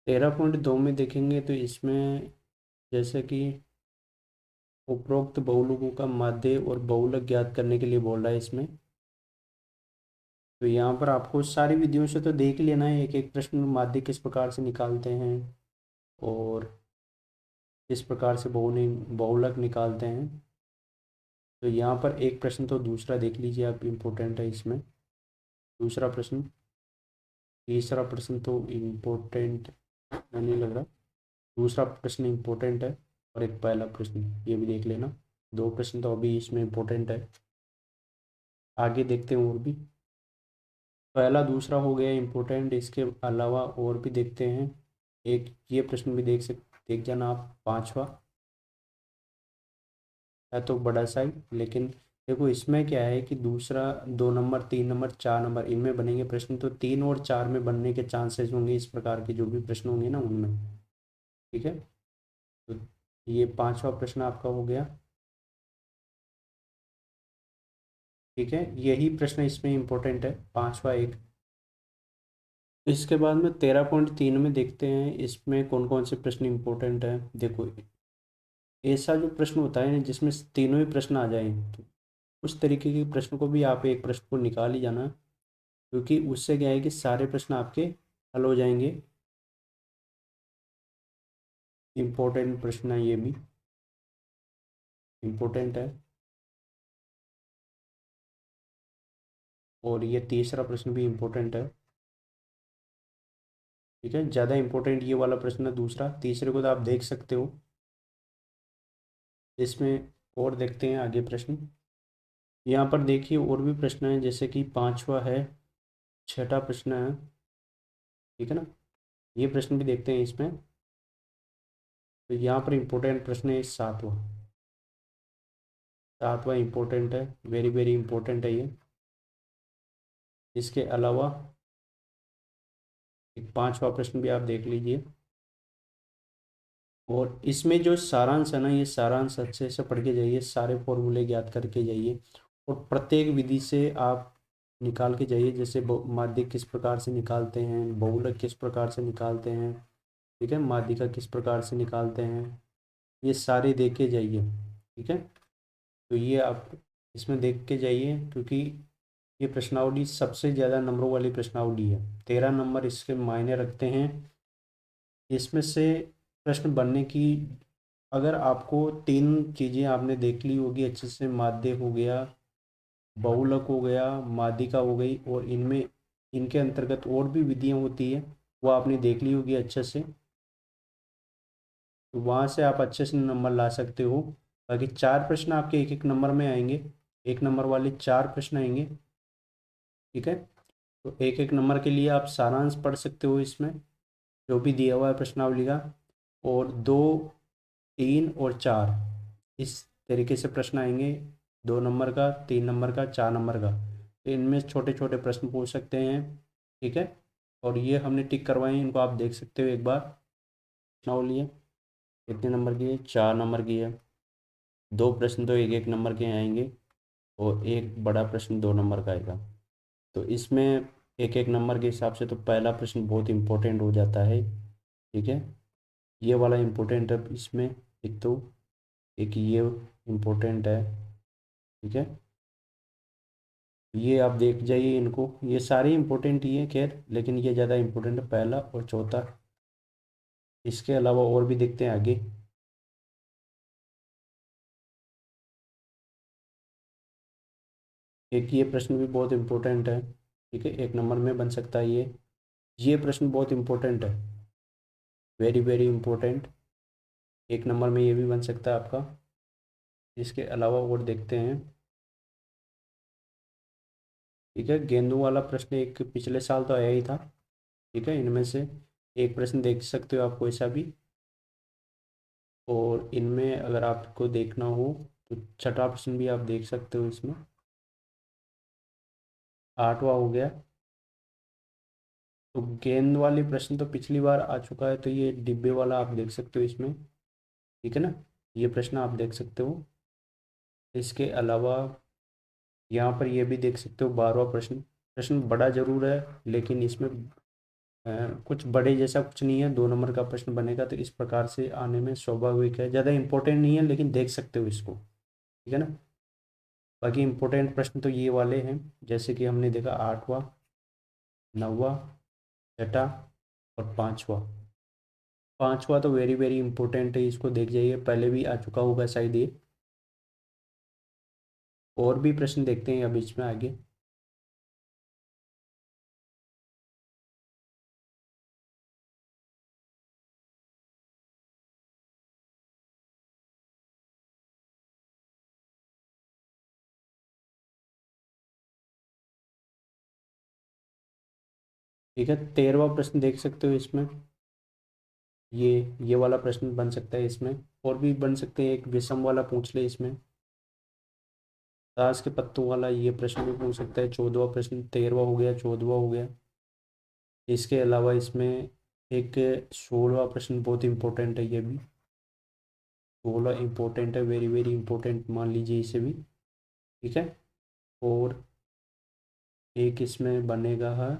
तेरह पॉइंट दो में देखेंगे तो इसमें जैसे कि उपरोक्त बहुलकों का माध्य और बहुलक ज्ञात करने के लिए बोल रहा है इसमें। तो यहाँ पर आपको सारी विधियों से तो देख लेना है, एक एक प्रश्न में माध्य किस प्रकार से निकालते हैं और किस प्रकार से बहुलक निकालते हैं। तो यहाँ पर एक प्रश्न तो दूसरा देख लीजिए आप, इम्पोर्टेंट है इसमें दूसरा प्रश्न। तीसरा प्रश्न तो इम्पोर्टेंट नहीं लग रहा, दूसरा प्रश्न इम्पोर्टेंट है, और एक पहला प्रश्न ये भी देख लेना। 2 प्रश्न तो अभी इसमें इम्पोर्टेंट है, आगे देखते हैं और भी। पहला दूसरा हो गया इम्पोर्टेंट, इसके अलावा और भी देखते हैं। एक ये प्रश्न भी देख जाना आप, पांचवा है तो बड़ा सा ही, लेकिन देखो इसमें क्या है कि दूसरा 2 नंबर 3 नंबर 4 नंबर इनमें बनेंगे प्रश्न, तो 3 और 4 में बनने के चांसेस होंगे इस प्रकार के जो भी प्रश्न होंगे ना उनमें। ठीक है, तो ये पांचवा प्रश्न आपका हो गया। ठीक है, यही प्रश्न इसमें इम्पोर्टेंट है, पांचवा एक। इसके बाद में 13.3 में देखते हैं इसमें कौन कौन से प्रश्न इम्पोर्टेंट है। देखो ऐसा जो प्रश्न होता है ना जिसमें तीनों ही प्रश्न आ जाएं, तो उस तरीके के प्रश्न को भी आप एक प्रश्न को निकाल ही जाना, क्योंकि उससे क्या है कि सारे प्रश्न आपके हल हो जाएंगे। इम्पोर्टेंट प्रश्न है ये भी, इम्पोर्टेंट है। और ये तीसरा प्रश्न भी इम्पोर्टेंट है, ठीक है, ज़्यादा इंपॉर्टेंट ये वाला प्रश्न है दूसरा। तीसरे को तो आप देख सकते हो। इसमें और देखते हैं आगे प्रश्न। यहाँ पर देखिए और भी प्रश्न है, जैसे कि पांचवा है, छठा प्रश्न है, ठीक है ना। ये प्रश्न भी देखते हैं इसमें। तो यहाँ पर इम्पोर्टेंट प्रश्न है सातवां। सातवां इम्पोर्टेंट है, वेरी वेरी इंपॉर्टेंट है ये। इसके अलावा एक पांचवा प्रश्न भी आप देख लीजिए। और इसमें जो सारांश है ना, ये सारांश अच्छे से पढ़ के जाइए, सारे फॉर्मूले ज्ञात करके जाइए और प्रत्येक विधि से आप निकाल के जाइए। जैसे माध्यक किस प्रकार से निकालते हैं, बहुलक किस प्रकार से निकालते हैं, ठीक है, माध्यिका किस प्रकार से निकालते हैं, ये सारे देख के जाइए, ठीक है। तो ये आप इसमें देख के जाइए, क्योंकि ये प्रश्नावली सबसे ज़्यादा नंबरों वाली प्रश्नावली है। 13 नंबर इसके मायने रखते हैं। इसमें से प्रश्न बनने की, अगर आपको तीन चीज़ें आपने देख ली होगी अच्छे से, माध्य हो गया, बहुलक हो गया, माध्यिका हो गई, और इनमें इनके अंतर्गत और भी विधियाँ होती है, वो आपने देख ली होगी अच्छे से, तो वहाँ से आप अच्छे से नंबर ला सकते हो। बाकी चार प्रश्न आपके एक एक नंबर में आएंगे, एक नंबर वाले चार प्रश्न आएंगे, ठीक है। तो एक एक नंबर के लिए आप सारांश पढ़ सकते हो इसमें, जो भी दिया हुआ है प्रश्नावली का। और दो, तीन और चार, इस तरीके से प्रश्न आएंगे, 2 नंबर का, 3 नंबर का, 4 नंबर का। तो इनमें छोटे छोटे प्रश्न पूछ सकते हैं, ठीक है। और ये हमने टिक करवाए हैं, इनको आप देख सकते हो एक बार। प्रश्नावली है कितने नंबर की है, 4 नंबर की है। दो प्रश्न तो एक एक नंबर के आएंगे, और एक बड़ा प्रश्न 2 नंबर का आएगा। तो इसमें एक एक नंबर के हिसाब से तो पहला प्रश्न बहुत इंपॉर्टेंट हो जाता है, ठीक है। ये वाला इम्पोर्टेंट है इसमें, एक तो एक ये इम्पोर्टेंट है, ठीक है। ये आप देख जाइए इनको, ये सारे इम्पोर्टेंट ही है खैर, लेकिन ये ज़्यादा इम्पोर्टेंट है, पहला और चौथा। इसके अलावा और भी देखते हैं आगे। एक ये प्रश्न भी बहुत इम्पोर्टेंट है, ठीक है, 1 नंबर में बन सकता है ये प्रश्न बहुत इम्पोर्टेंट है, वेरी वेरी इंपॉर्टेंट। 1 नंबर में ये भी बन सकता है आपका। इसके अलावा और देखते हैं, ठीक है। गेंदों वाला प्रश्न एक पिछले साल तो आया ही था, ठीक है। इनमें से एक प्रश्न देख सकते हो आप कोई सा भी। और इनमें अगर आपको देखना हो तो छठा प्रश्न भी आप देख सकते हो इसमें। आठवां हो गया। तो गेंद वाले प्रश्न तो पिछली बार आ चुका है, तो ये डिब्बे वाला आप देख सकते हो इसमें, ठीक है ना। ये प्रश्न आप देख सकते हो। इसके अलावा यहाँ पर ये भी देख सकते हो, 12वां प्रश्न। प्रश्न बड़ा जरूर है, लेकिन इसमें कुछ बड़े जैसा कुछ नहीं है, 2 नंबर का प्रश्न बनेगा, तो इस प्रकार से आने में स्वाभाविक है, ज़्यादा इंपॉर्टेंट नहीं है, लेकिन देख सकते हो इसको, ठीक है ना। बाकी इंपॉर्टेंट प्रश्न तो ये वाले हैं, जैसे कि हमने देखा 8वां, 9वां, छठा और 5वां। 5वां तो वेरी वेरी इंपॉर्टेंट है, इसको देख जाइए, पहले भी आ चुका होगा शायद ये। और भी प्रश्न देखते हैं अब इसमें आगे। ठीक है, 13वां प्रश्न देख सकते हो इसमें। ये वाला प्रश्न बन सकता है इसमें। और भी बन सकते हैं, एक विषम वाला पूछ ले इसमें, ताश के पत्तों वाला ये प्रश्न भी पूछ सकता है। 14वां प्रश्न, 13वां हो गया, 14वां हो गया। इसके अलावा इसमें एक 16वां प्रश्न बहुत इंपॉर्टेंट है, ये भी 16 इंपॉर्टेंट है, वेरी वेरी इंपॉर्टेंट मान लीजिए इसे भी, ठीक है। और एक इसमें बनेगा है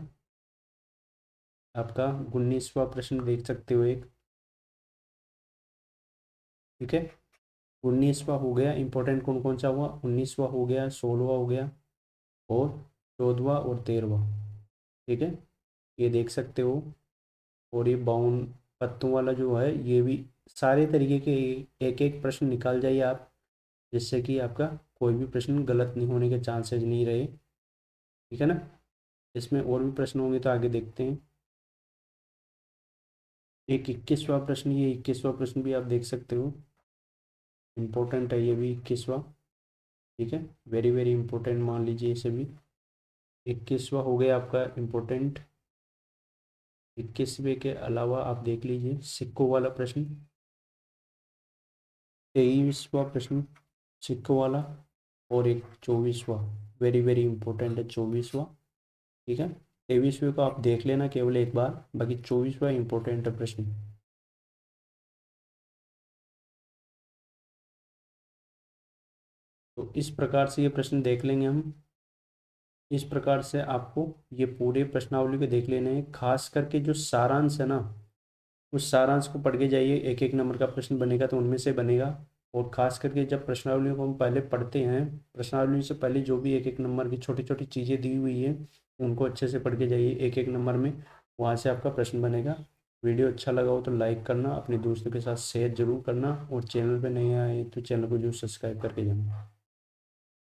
आपका 19वां प्रश्न देख सकते हो एक, ठीक है। 19वां हो गया इंपॉर्टेंट, कौन कौन सा हुआ, 19वां हो गया, 16वां हो गया, और 14वां और 13वां, ठीक है। ये देख सकते हो। और ये बाउन पत्तों वाला जो है, ये भी सारे तरीके के एक एक प्रश्न निकाल जाइए आप, जिससे कि आपका कोई भी प्रश्न गलत नहीं होने के चांसेस नहीं रहे, ठीक है ना। इसमें और भी प्रश्न होंगे तो आगे देखते हैं। एक 21वां प्रश्न, ये 21वां प्रश्न भी आप देख सकते हो, इम्पोर्टेंट है ये भी 21वां। ठीक है, वेरी वेरी इंपॉर्टेंट मान लीजिए इसे भी। 21वां हो गया आपका इम्पोर्टेंट। 21वें के अलावा आप देख लीजिए सिक्कों वाला प्रश्न, 23वां प्रश्न सिक्कों वाला, और एक 24वां, वेरी वेरी इंपॉर्टेंट है 24वां। ठीक है, 23वें को आप देख लेना केवल एक बार, बाकी 24वां इंपॉर्टेंट है प्रश्न। तो इस प्रकार से ये प्रश्न देख लेंगे हम। इस प्रकार से आपको ये पूरे प्रश्नावली को देख लेने हैं, खास करके जो सारांश है ना, उस सारांश को पढ़ के जाइए। एक एक नंबर का प्रश्न बनेगा तो उनमें से बनेगा। और खास करके जब प्रश्नावलियों को हम पहले पढ़ते हैं, प्रश्नावली से पहले जो भी एक एक नंबर की छोटी छोटी चीज़ें दी हुई है उनको अच्छे से पढ़ के जाइए एक एक नंबर में, वहाँ से आपका प्रश्न बनेगा। वीडियो अच्छा लगा हो तो लाइक करना, अपने दोस्तों के साथ शेयर जरूर करना, और चैनल पे नहीं आए तो चैनल को जरूर सब्सक्राइब करके जाना।